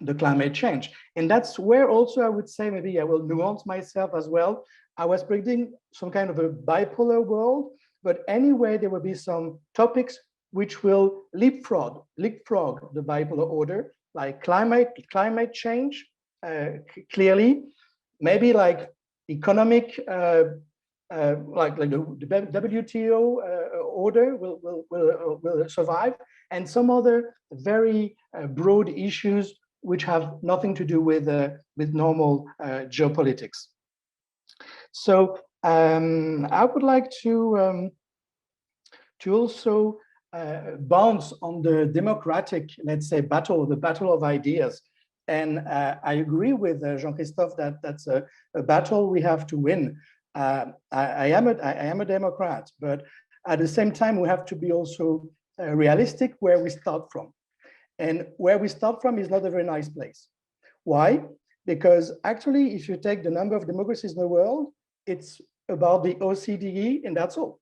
the climate change. And that's where also I would say, maybe I will nuance myself as well. I was predicting some kind of a bipolar world, but anyway, there will be some topics which will leapfrog the bipolar order, like climate change, clearly, maybe like economic, like the WTO order will survive, and some other very broad issues which have nothing to do with normal geopolitics. So I would like to also bounce on the democratic, let's say, the battle of ideas. And I agree with Jean-Christophe that that's a battle we have to win. I am a Democrat, but at the same time, we have to be also realistic where we start from. And where we start from is not a very nice place. Why? Because actually, if you take the number of democracies in the world, it's about the OCDE, and that's all.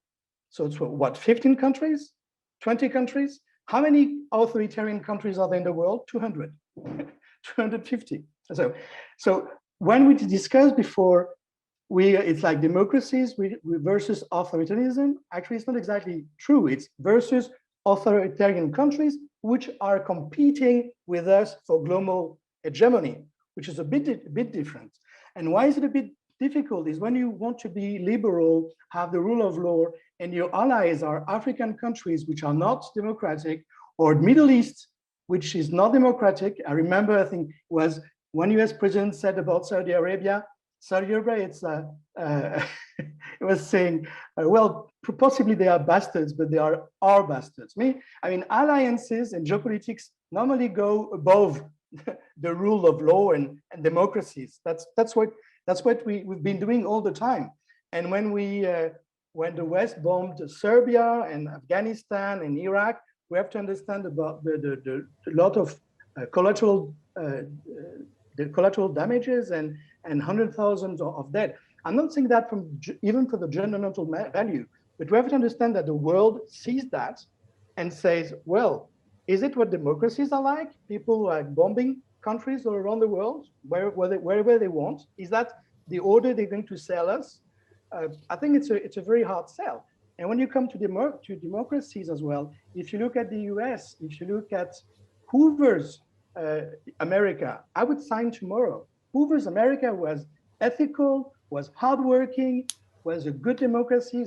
So it's what, 15 countries, 20 countries? How many authoritarian countries are there in the world? 200, 250. So when we discussed before, it's like democracies versus authoritarianism. Actually, it's not exactly true. It's versus authoritarian countries which are competing with us for global hegemony, which is a bit different. And why is it a bit difficult? Is when you want to be liberal, have the rule of law, and your allies are African countries which are not democratic, or Middle East, which is not democratic. I remember, I think it was one US president said about Saudi Arabia, it's it was saying, well, possibly they are bastards, but they are our bastards. I mean, alliances and geopolitics normally go above the rule of law and democracies. That's what we've been doing all the time. And when the West bombed Serbia and Afghanistan and Iraq, we have to understand about the lot of collateral damages and 100,000 of dead. I'm not saying that even for the fundamental value, but we have to understand that the world sees that and says, well, is it what democracies are like? People like bombing countries all around the world, wherever they want? Is that the order they're going to sell us? I think it's a very hard sell. And when you come to democracies as well, if you look at the US, if you look at Hoover's America, I would sign tomorrow. Hoover's America was ethical, was hardworking, was a good democracy,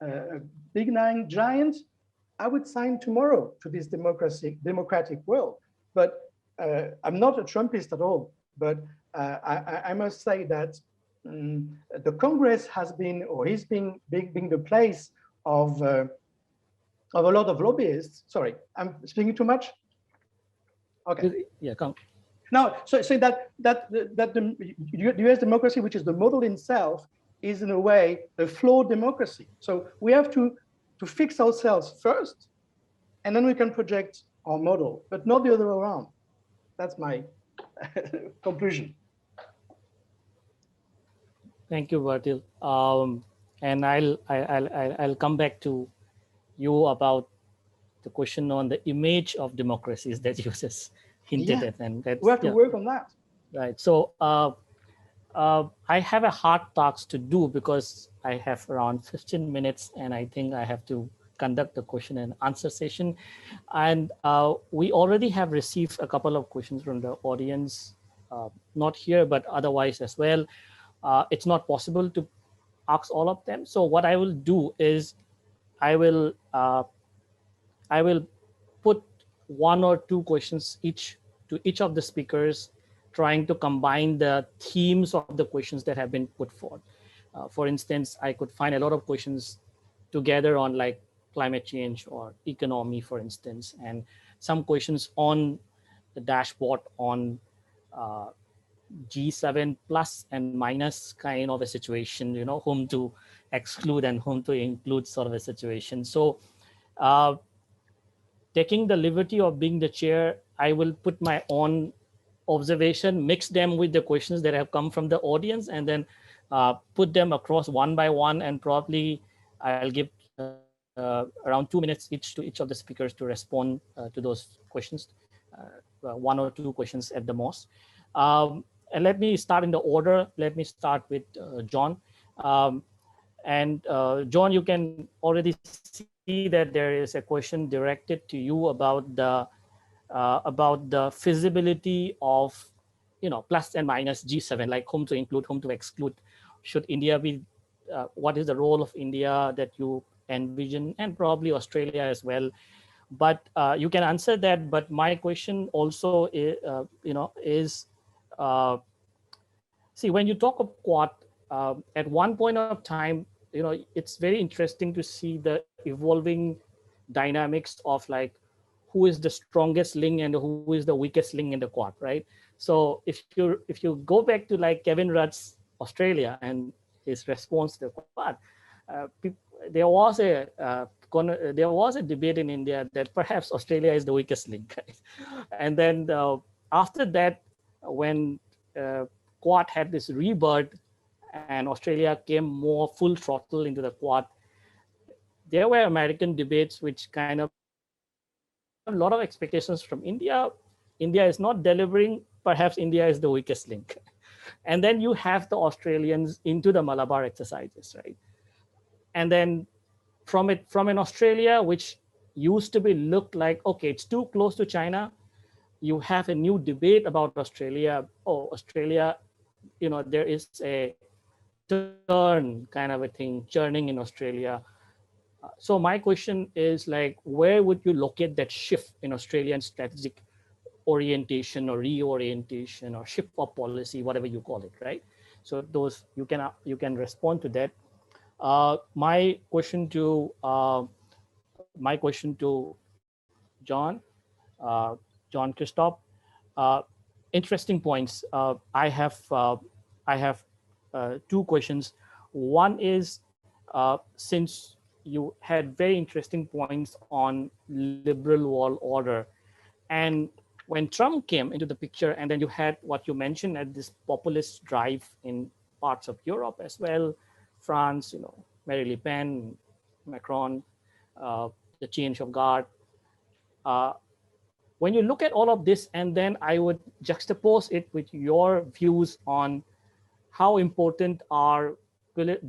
a big nine giant. I would sign tomorrow to this democratic world. But I'm not a Trumpist at all. But I must say that the Congress has been, or is being the place of a lot of lobbyists. Sorry, I'm speaking too much. Okay. Yeah, come. Now, so that the US democracy, which is the model itself, is in a way a flawed democracy. So we have to fix ourselves first, and then we can project our model, but not the other way around. That's my conclusion. Thank you, Bertil. And I'll come back to you about the question on the image of democracies that you just hinted at, and that's, we have to work on that. Right. So I have a hard task to do because I have around 15 minutes, and I think I have to conduct the question and answer session. And we already have received a couple of questions from the audience, not here, but otherwise as well. It's not possible to ask all of them. So what I will do is I will put one or two questions each to each of the speakers, trying to combine the themes of the questions that have been put forth. For instance, I could find a lot of questions together on like climate change or economy, for instance, and some questions on the dashboard on G7 plus and minus kind of a situation, you know, whom to exclude and whom to include sort of a situation. So taking the liberty of being the chair, I will put my own observation, mix them with the questions that have come from the audience, and then put them across one by one, and probably I'll give around 2 minutes each to each of the speakers to respond to those questions, 1 or 2 questions at the most. And let me start in the order. Let me start with John. John, you can already see that there is a question directed to you about the feasibility of, plus and minus G7, like whom to include, whom to exclude. Should India be, what is the role of India that you envision, and probably Australia as well. But you can answer that. But my question also is, see, when you talk of Quad, at one point of time, it's very interesting to see the evolving dynamics of like who is the strongest link and who is the weakest link in the Quad, right? So if you go back to like Kevin Rudd's Australia and his response to the Quad, there was a debate in India that perhaps Australia is the weakest link, right? And then after that, when Quad had this rebirth and Australia came more full throttle into the Quad, there were American debates which kind of a lot of expectations from India. India is not delivering. Perhaps India is the weakest link. And then you have the Australians into the Malabar exercises, right? And then from an Australia, which used to be looked like, okay, it's too close to China, you have a new debate about Australia. Oh, Australia, there is a turn kind of a thing churning in Australia. So my question is like, where would you locate that shift in Australian strategic orientation or reorientation or shift of policy, whatever you call it, right? So those you can respond to that. My question to John, John Christoph. Interesting points. I have 2 questions. One is, since you had very interesting points on liberal world order, and when Trump came into the picture, and then you had what you mentioned at this populist drive in parts of Europe as well, France, Marie Le Pen, Macron, the change of guard. When you look at all of this, and then I would juxtapose it with your views on how important are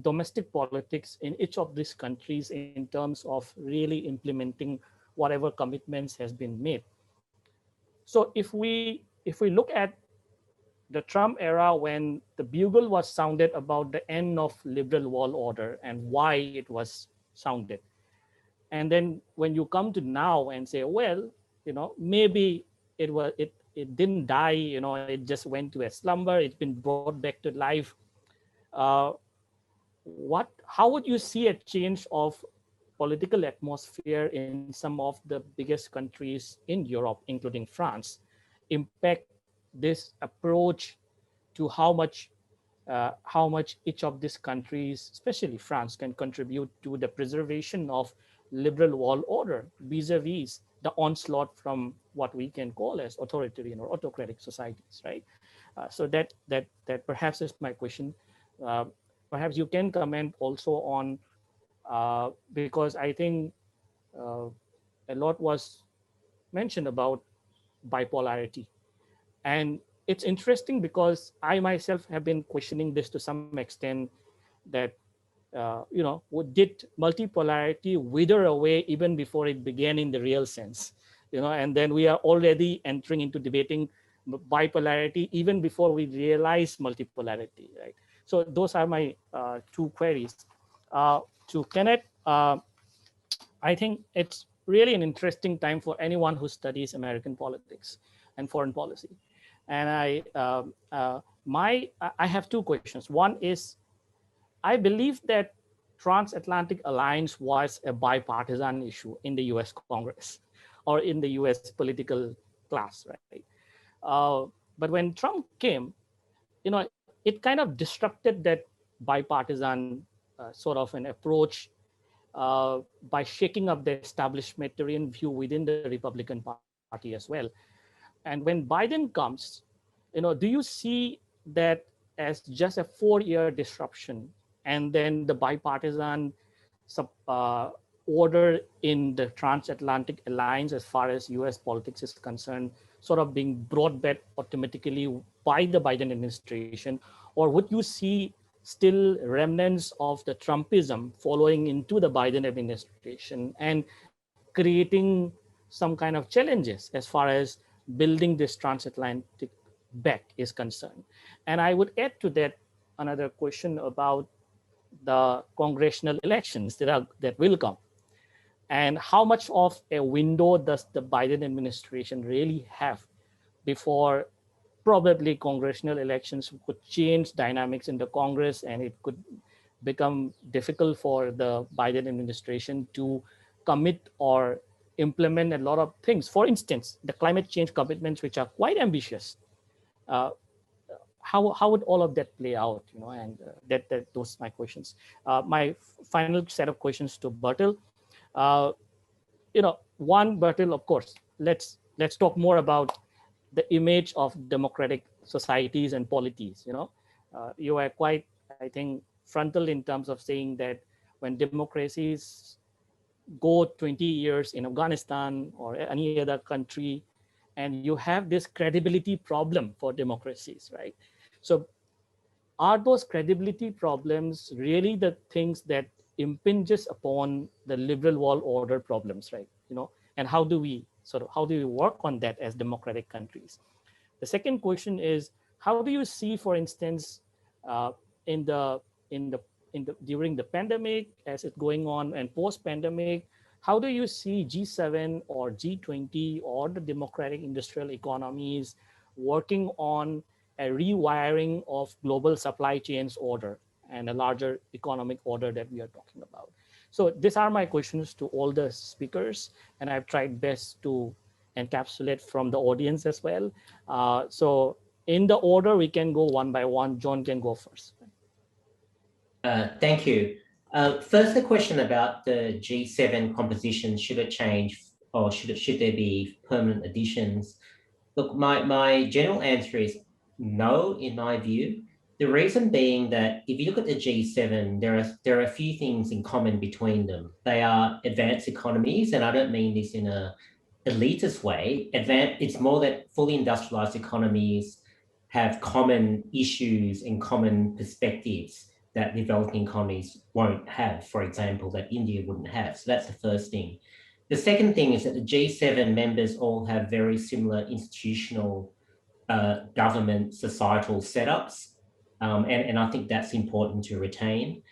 domestic politics in each of these countries in terms of really implementing whatever commitments has been made. So if we look at the Trump era, when the bugle was sounded about the end of liberal world order and why it was sounded, and then when you come to now and say, well, maybe it didn't die, it just went to a slumber, it's been brought back to life. How would you see a change of political atmosphere in some of the biggest countries in Europe, including France, impact this approach to how much each of these countries, especially France, can contribute to the preservation of liberal world order vis-a-vis the onslaught from what we can call as authoritarian or autocratic societies, right? So that perhaps is my question. Perhaps you can comment also on, because I think a lot was mentioned about bipolarity. And it's interesting because I myself have been questioning this to some extent, that, did multipolarity wither away even before it began in the real sense? And then we are already entering into debating bipolarity even before we realize multipolarity, right? So those are my 2 queries. To Kenneth, I think it's really an interesting time for anyone who studies American politics and foreign policy. And I have 2 questions. One is, I believe that transatlantic alliance was a bipartisan issue in the US Congress or in the US political class, right? But when Trump came, it kind of disrupted that bipartisan sort of an approach by shaking up the establishmentarian view within the Republican Party as well. And when Biden comes, do you see that as just a 4-year disruption, and then the bipartisan order in the transatlantic alliance as far as US politics is concerned sort of being brought back automatically by the Biden administration? Or would you see still remnants of the Trumpism following into the Biden administration and creating some kind of challenges as far as building this transatlantic back is concerned? And I would add to that another question about the congressional elections that will come, and how much of a window does the Biden administration really have before probably congressional elections could change dynamics in the Congress, and it could become difficult for the Biden administration to commit or implement a lot of things. For instance, the climate change commitments, which are quite ambitious. How would all of that play out? And those are my questions. My final set of questions to Bertil. One, Bertil, of course, let's talk more about the image of democratic societies and polities. You are quite, I think, frontal in terms of saying that when democracies go 20 years in Afghanistan or any other country, and you have this credibility problem for democracies, right? So are those credibility problems really the things that impinges upon the liberal world order problems, right? And how do we work on that as democratic countries? The second question is, how do you see, for instance, in the during the pandemic, as it's going on, and post-pandemic, how do you see G7 or G20 or the democratic industrial economies working on a rewiring of global supply chains order and a larger economic order that we are talking about? So these are my questions to all the speakers, and I've tried best to encapsulate from the audience as well. So in the order, we can go one by one. John can go first. Thank you. First, the question about the G7 composition, should it change or should there be permanent additions? Look, my general answer is no, in my view. The reason being that if you look at the G7, there are a few things in common between them. They are advanced economies, and I don't mean this in a elitist way. It's more that fully industrialized economies have common issues and common perspectives that developing economies won't have, for example, that India wouldn't have. So that's the first thing. The second thing is that the G7 members all have very similar institutional government societal setups. And I think that's important to retain.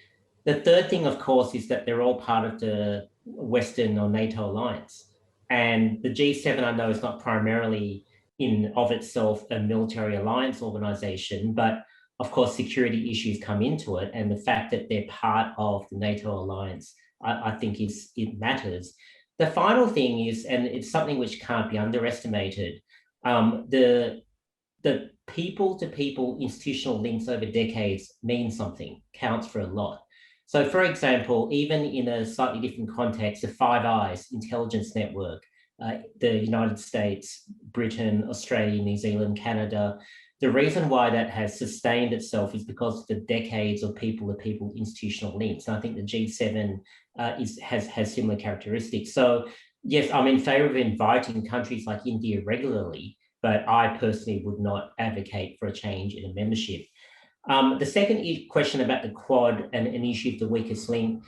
The third thing, of course, is that they're all part of the Western or NATO alliance. And the G7, I know, is not primarily in of itself a military alliance organization, but of course, security issues come into it. And the fact that they're part of the NATO alliance, I think it matters. The final thing is, and it's something which can't be underestimated, the people-to-people institutional links over decades mean something, counts for a lot. So for example, even in a slightly different context, the Five Eyes intelligence network, the United States, Britain, Australia, New Zealand, Canada, the reason why that has sustained itself is because of the decades of people-to-people institutional links. And I think the G7 has similar characteristics. So yes, I'm in favor of inviting countries like India regularly, but I personally would not advocate for a change in a membership. The second question about the Quad and an issue of the weakest link,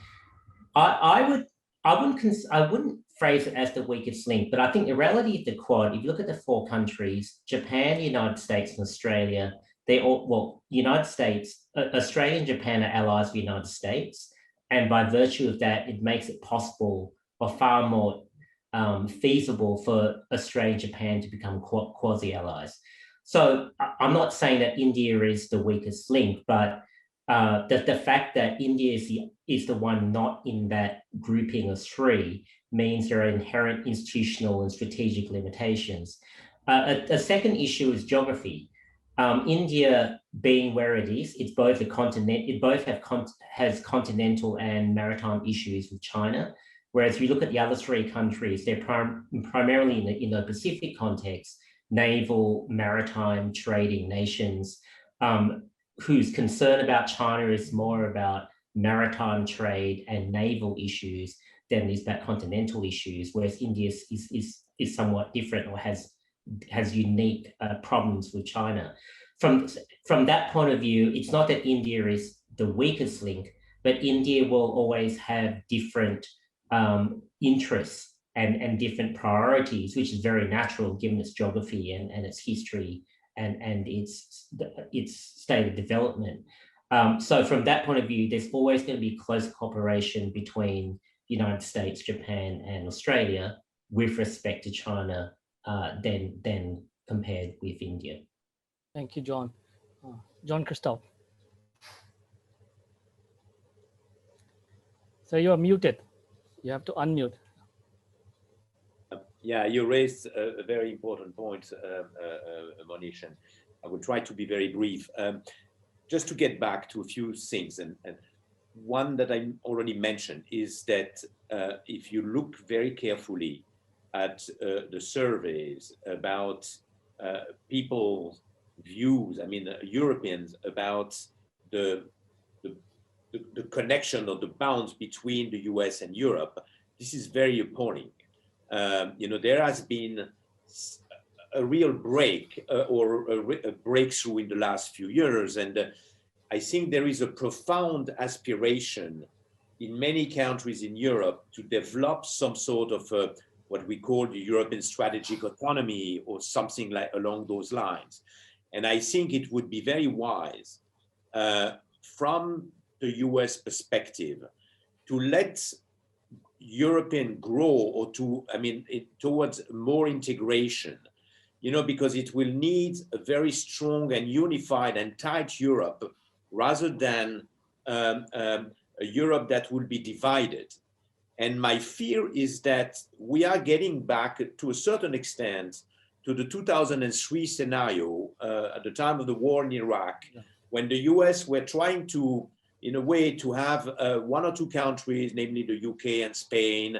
I wouldn't phrase it as the weakest link, but I think the reality of the Quad, if you look at the four countries, Japan, the United States, and Australia, they all, well, United States, Australia and Japan are allies of the United States. And by virtue of that, it makes it possible or far more feasible for Australia and Japan to become quasi-allies. So I'm not saying that India is the weakest link, but the fact that India is the one not in that grouping of three means there are inherent institutional and strategic limitations. A second issue is geography. India being where it is, it's both a continent, it both has continental and maritime issues with China. Whereas if you look at the other three countries, they're primarily in the Indo-Pacific context, naval, maritime, trading nations, whose concern about China is more about maritime trade and naval issues these back continental issues, whereas India is somewhat different or has unique problems with China. From that point of view, it's not that India is the weakest link, but India will always have different interests and different priorities, which is very natural given its geography and its history and its state of development. So from that point of view, there's always going to be close cooperation between the United States, Japan, and Australia with respect to China than compared with India. Thank you, John. John Christophe. So you are muted. You have to unmute. Yeah, you raised a very important point, Monish, and I will try to be very brief. Just to get back to a few things, and one that I already mentioned is that if you look very carefully at the surveys about people's views, I mean, Europeans, about the connection or the bounds between the US and Europe, this is very appalling. There has been a real break or a breakthrough in the last few years. And I think there is a profound aspiration in many countries in Europe to develop some sort of what we call the European strategic autonomy or something like along those lines. And I think it would be very wise from the US perspective to let European grow or towards more integration, because it will need a very strong and unified and tight Europe rather than a Europe that will be divided. And my fear is that we are getting back to a certain extent to the 2003 scenario at the time of the war in Iraq, when the US were trying to, in a way, to have one or two countries, namely the UK and Spain,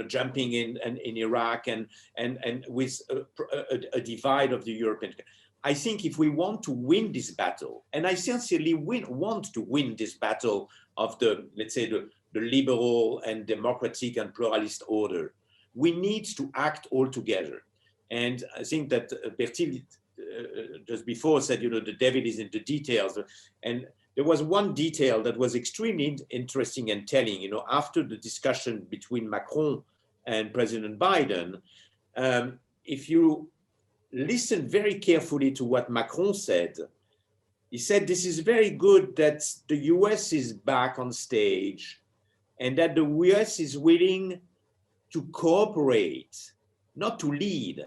jumping in Iraq and with a divide of the European. I think if we want to win this battle, and I sincerely want to win this battle of the, let's say, the liberal and democratic and pluralist order, we need to act all together. And I think that Bertil just before said, the devil is in the details. And there was one detail that was extremely interesting and telling, after the discussion between Macron and President Biden, if you listen very carefully to what Macron said, he said, this is very good that the US is back on stage and that the US is willing to cooperate, not to lead.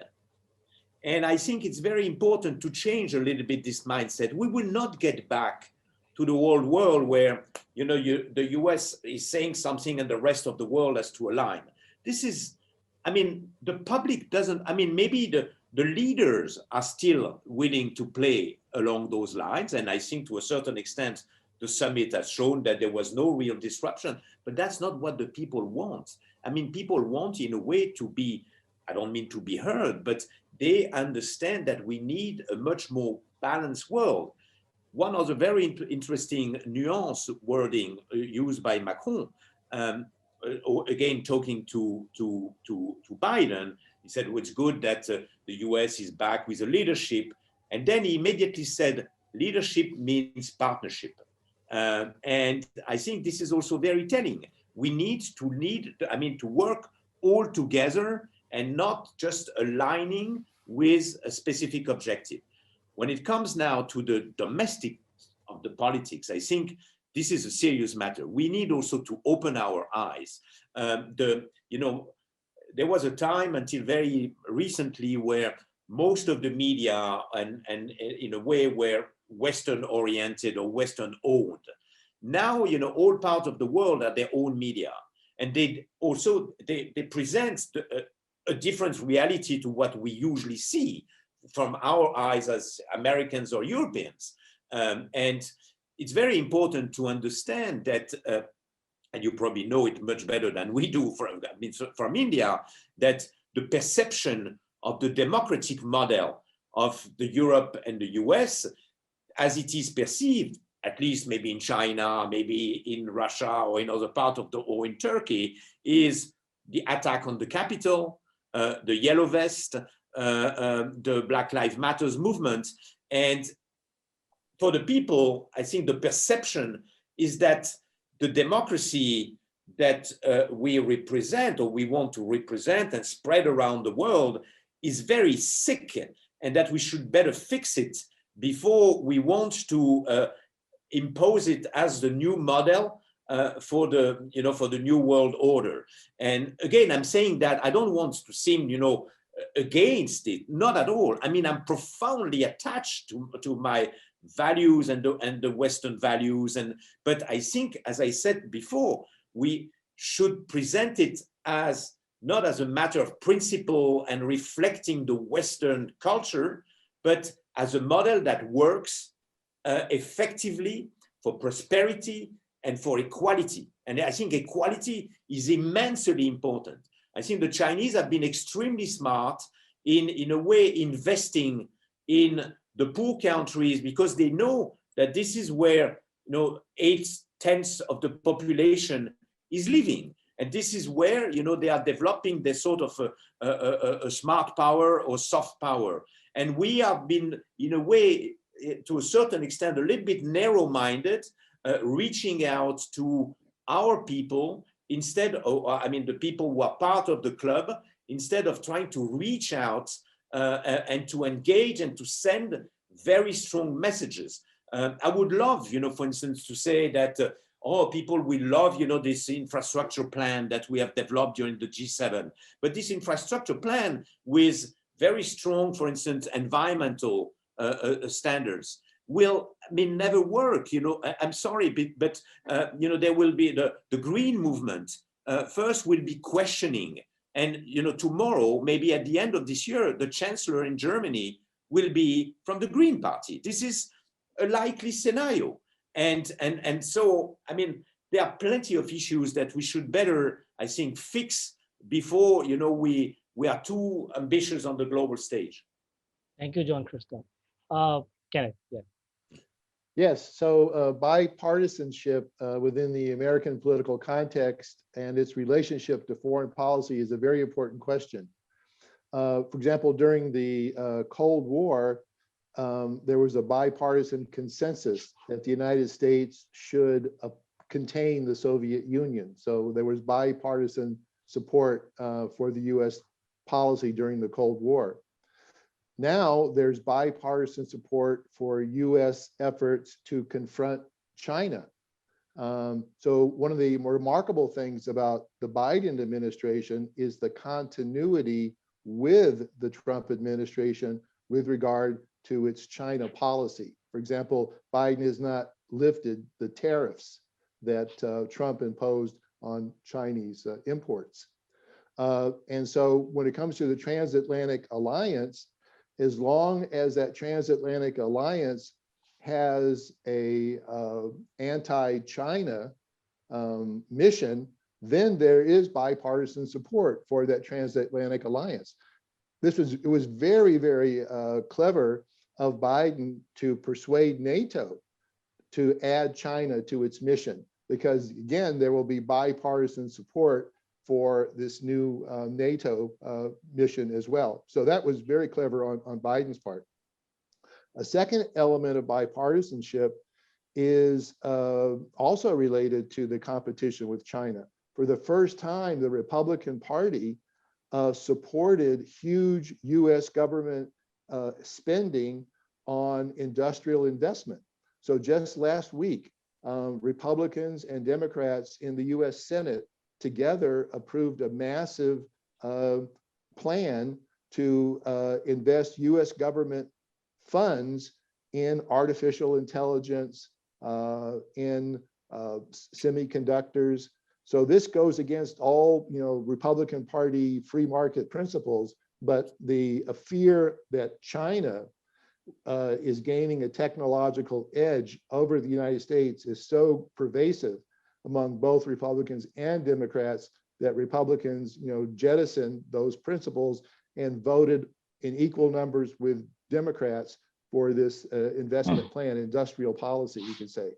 And I think it's very important to change a little bit this mindset. We will not get back to the old world where, the US is saying something and the rest of the world has to align. This is, the public doesn't, maybe the leaders are still willing to play along those lines. And I think to a certain extent, the summit has shown that there was no real disruption, but that's not what the people want. People want in a way to be, I don't mean to be heard, but they understand that we need a much more balanced world. One of the very interesting nuance wording used by Macron, again talking to Biden, he said, well, it's good that the US is back with a leadership. And then he immediately said, leadership means partnership. And I think this is also very telling. We need to work all together and not just aligning with a specific objective. When it comes now to the domestic of the politics, I think this is a serious matter. We need also to open our eyes. There was a time until very recently where most of the media and in a way were Western oriented or Western owned. Now, all parts of the world have their own media, and they present a different reality to what we usually see from our eyes as Americans or Europeans. And it's very important to understand that, and you probably know it much better than we do from India, that the perception of the democratic model of the Europe and the US, as it is perceived, at least maybe in China, maybe in Russia or in other parts of or in Turkey, is the attack on the Capitol, the Yellow Vest, the Black Lives Matter movement. And for the people, I think the perception is that the democracy that we represent, or we want to represent and spread around the world, is very sick, and that we should better fix it before we want to impose it as the new model for the new world order. And again, I'm saying that I don't want to seem, against it, not at all. I mean, I'm profoundly attached to my values and the Western values, but I think, as I said before, we should present it as not as a matter of principle and reflecting the Western culture, but as a model that works effectively for prosperity and for equality. And I think equality is immensely important. I think the Chinese have been extremely smart in a way investing in the poor countries, because they know that this is where 8/10 of the population is living. And this is where they are developing their sort of a smart power or soft power. And we have been, in a way, to a certain extent, a little bit narrow-minded, reaching out to our people instead of, the people who are part of the club, instead of trying to reach out and to engage and to send very strong messages. I would love, for instance, to say that, people will love, this infrastructure plan that we have developed during the G7. But this infrastructure plan with very strong, for instance, environmental standards will, never work. I'm sorry, but there will be the green movement first will be questioning. And, tomorrow, maybe at the end of this year, the chancellor in Germany will be from the Green Party. This is a likely scenario. And so, there are plenty of issues that we should better, I think, fix before, we are too ambitious on the global stage. Thank you, Jean-Christophe. Kenneth, yeah. Yes, so bipartisanship within the American political context and its relationship to foreign policy is a very important question. For example, during the Cold War, there was a bipartisan consensus that the United States should contain the Soviet Union. So there was bipartisan support for the US policy during the Cold War. Now there's bipartisan support for US efforts to confront China. So one of the more remarkable things about the Biden administration is the continuity with the Trump administration with regard to its China policy. For example, Biden has not lifted the tariffs that Trump imposed on Chinese imports. And so when it comes to the transatlantic alliance, as long as that transatlantic alliance has a anti-China mission, then there is bipartisan support for that transatlantic alliance. It was very, very clever of Biden to persuade NATO to add China to its mission, because again, there will be bipartisan support for this new NATO mission as well. So that was very clever on Biden's part. A second element of bipartisanship is also related to the competition with China. For the first time, the Republican Party supported huge US government spending on industrial investment. So just last week, Republicans and Democrats in the US Senate together approved a massive plan to invest US government funds in artificial intelligence, in semiconductors. So this goes against all Republican Party free market principles, but the fear that China is gaining a technological edge over the United States is so pervasive among both Republicans and Democrats that Republicans, jettisoned those principles and voted in equal numbers with Democrats for this investment plan, industrial policy, you could say.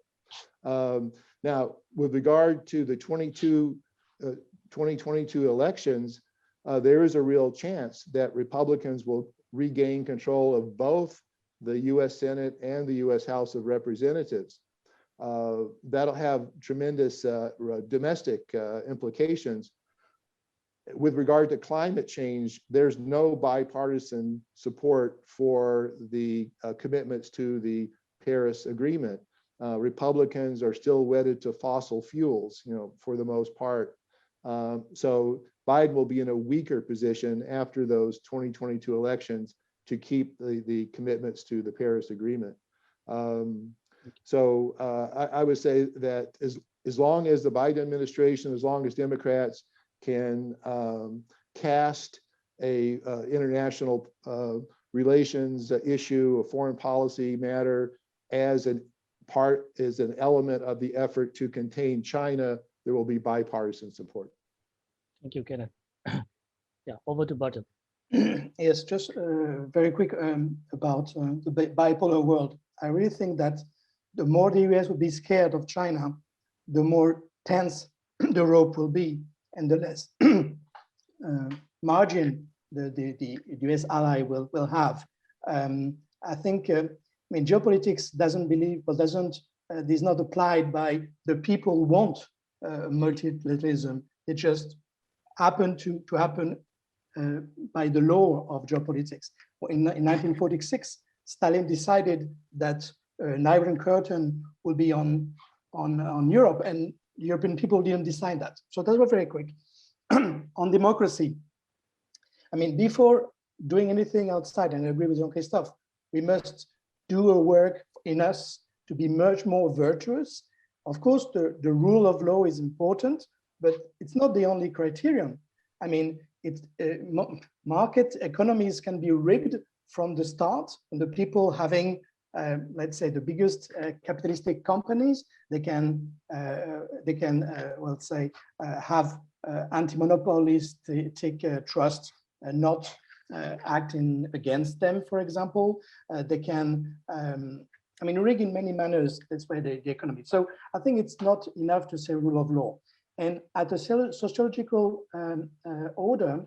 Now, with regard to the 2022 elections, there is a real chance that Republicans will regain control of both the US Senate and the US House of Representatives. That'll have tremendous domestic implications. With regard to climate change, there's no bipartisan support for the commitments to the Paris Agreement. Republicans are still wedded to fossil fuels, for the most part. So Biden will be in a weaker position after those 2022 elections to keep the commitments to the Paris Agreement. So I would say that as long as the Biden administration, as long as Democrats can cast a international relations issue, a foreign policy matter as an element of the effort to contain China, there will be bipartisan support. Thank you, Kenneth. Yeah, over to Barton. Yes, just very quick about the bipolar world. I really think that the more the US would be scared of China, the more tense the rope will be, and the less margin the US ally will have. I think, geopolitics is not applied by the people who want multilateralism. It just happened to happen by the law of geopolitics. In 1946, Stalin decided that an Iron Curtain would be on Europe, and European people didn't decide that. So that was very quick. On democracy, before doing anything outside, and I agree with Jean-Christophe, we must do a work in us to be much more virtuous. Of course, the rule of law is important, but it's not the only criterion. Market economies can be rigged from the start, and the people having, let's say, the biggest capitalistic companies, they can have anti-monopolistic trust and not acting against them, for example. They can, rig in many manners, that's why the economy. So I think it's not enough to say rule of law. And at a sociological order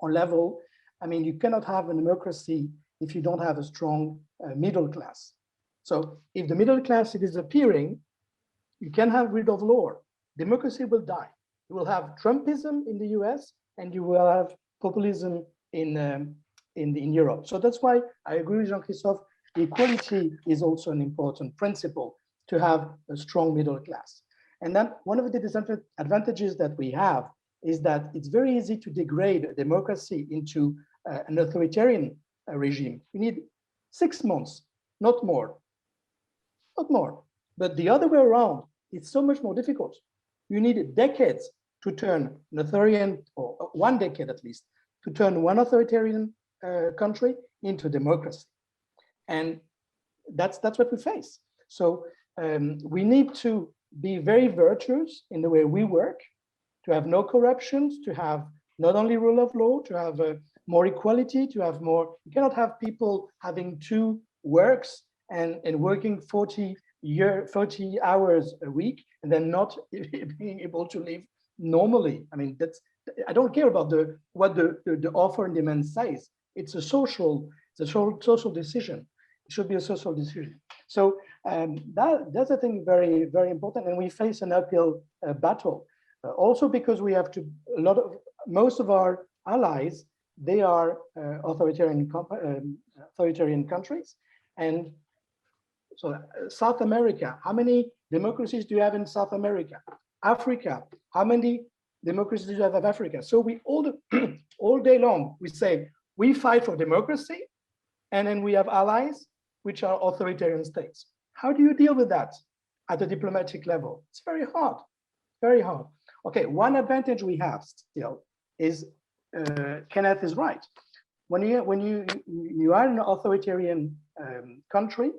or level, you cannot have a democracy if you don't have a strong middle class. So if the middle class is disappearing, you can have rule of law. Democracy will die. You will have Trumpism in the US, and you will have populism in Europe. So that's why I agree with Jean-Christophe. Equality is also an important principle to have a strong middle class. And then one of the disadvantages that we have is that it's very easy to degrade democracy into an authoritarian regime. You need 6 months, not more. Not more. But the other way around, it's so much more difficult. You need decades to turn an authoritarian, or 1 decade at least, to turn one authoritarian country into democracy. And that's what we face. So we need to be very virtuous in the way we work, to have no corruptions, to have not only rule of law, to have more equality, to have more. You cannot have people having 2 works and working 40 hours a week and then not being able to live normally. I don't care about what the offer and demand says. It's a social decision. It should be a social decision. So that's a thing very, very important, and we face an uphill battle. Also because we have to, most of our allies, they are authoritarian countries. And so South America, how many democracies do you have in South America? Africa, how many democracies do you have in Africa? So we all day long, we say, we fight for democracy, and then we have allies which are authoritarian states. How do you deal with that at the diplomatic level? It's very hard, very hard. Okay, one advantage we have still is, Kenneth is right. When you are in an authoritarian country,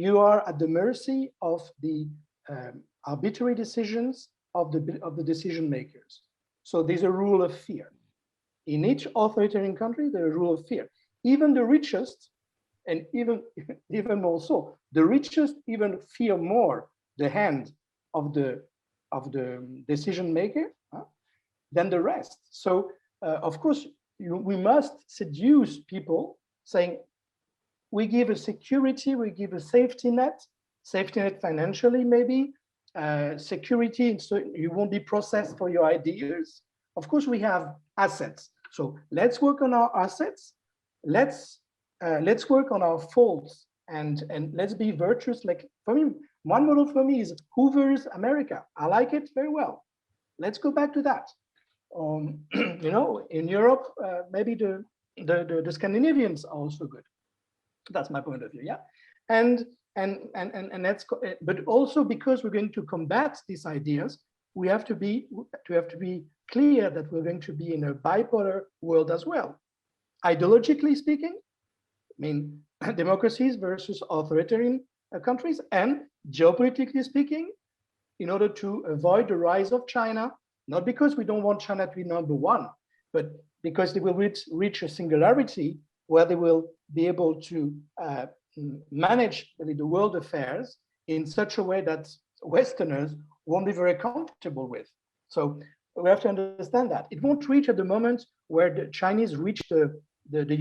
you are at the mercy of the arbitrary decisions of the decision makers. So there's a rule of fear. In each authoritarian country, there's a rule of fear. Even the richest And even more so, the richest even fear more the hand of the decision maker than the rest. So of course, we must seduce people, saying we give a security, we give a safety net financially maybe, security, so you won't be processed for your ideas. Of course, we have assets. So let's work on our assets. Let's work on our faults, and let's be virtuous. Like, for me, one model for me is Hoover's America. I like it very well. Let's go back to that. You know, in Europe, maybe the Scandinavians are also good. That's my point of view. Yeah, and let's go, but also because we're going to combat these ideas, we have to be clear that we're going to be in a bipolar world as well. Ideologically speaking, I mean, democracies versus authoritarian countries, and geopolitically speaking, in order to avoid the rise of China, not because we don't want China to be number one, but because they will reach a singularity where they will be able to manage the world affairs in such a way that Westerners won't be very comfortable with. So we have to understand that. It won't reach at the moment where the Chinese reach the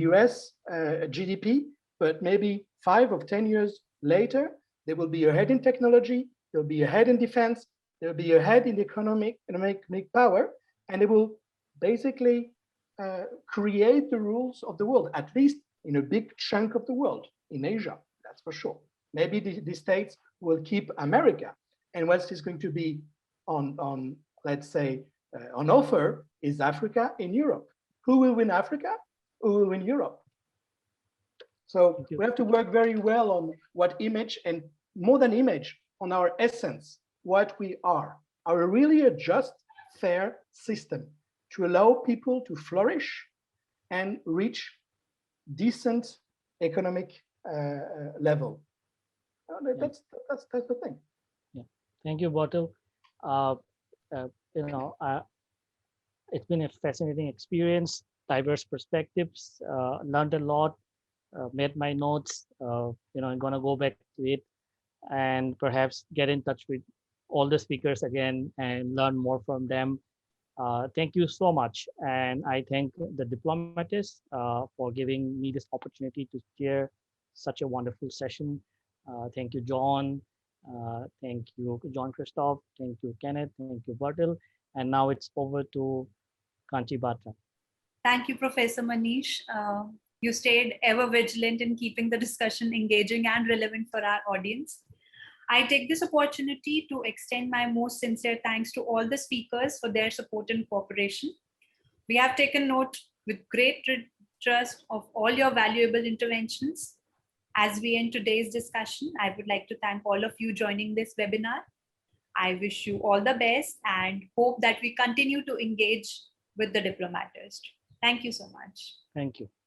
US GDP, but maybe 5 or 10 years later, they will be ahead in technology, they'll be ahead in defense, they'll be ahead in economic power, and they will basically create the rules of the world, at least in a big chunk of the world, in Asia, that's for sure. Maybe the States will keep America, and what is going to be on let's say, on offer is Africa and Europe. Who will win Africa? Who will win Europe? So we have to work very well on what image, and more than image, on our essence, what we are really a just, fair system to allow people to flourish and reach decent economic level. That's the thing. Yeah, thank you, Bertil. You know, it's been a fascinating experience, diverse perspectives, learned a lot, made my notes. You know, I'm gonna go back to it and perhaps get in touch with all the speakers again and learn more from them. Thank you so much. And I thank the diplomatists for giving me this opportunity to share such a wonderful session. Thank you, John. Thank you, John Christoph. Thank you, Kenneth. Thank you, Bertil. And now it's over to Kanchi Batra. Thank you, Professor Manish. You stayed ever vigilant in keeping the discussion engaging and relevant for our audience. I take this opportunity to extend my most sincere thanks to all the speakers for their support and cooperation. We have taken note with great trust of all your valuable interventions. As we end today's discussion, I would like to thank all of you joining this webinar. I wish you all the best and hope that we continue to engage with the diplomatist. Thank you so much. Thank you.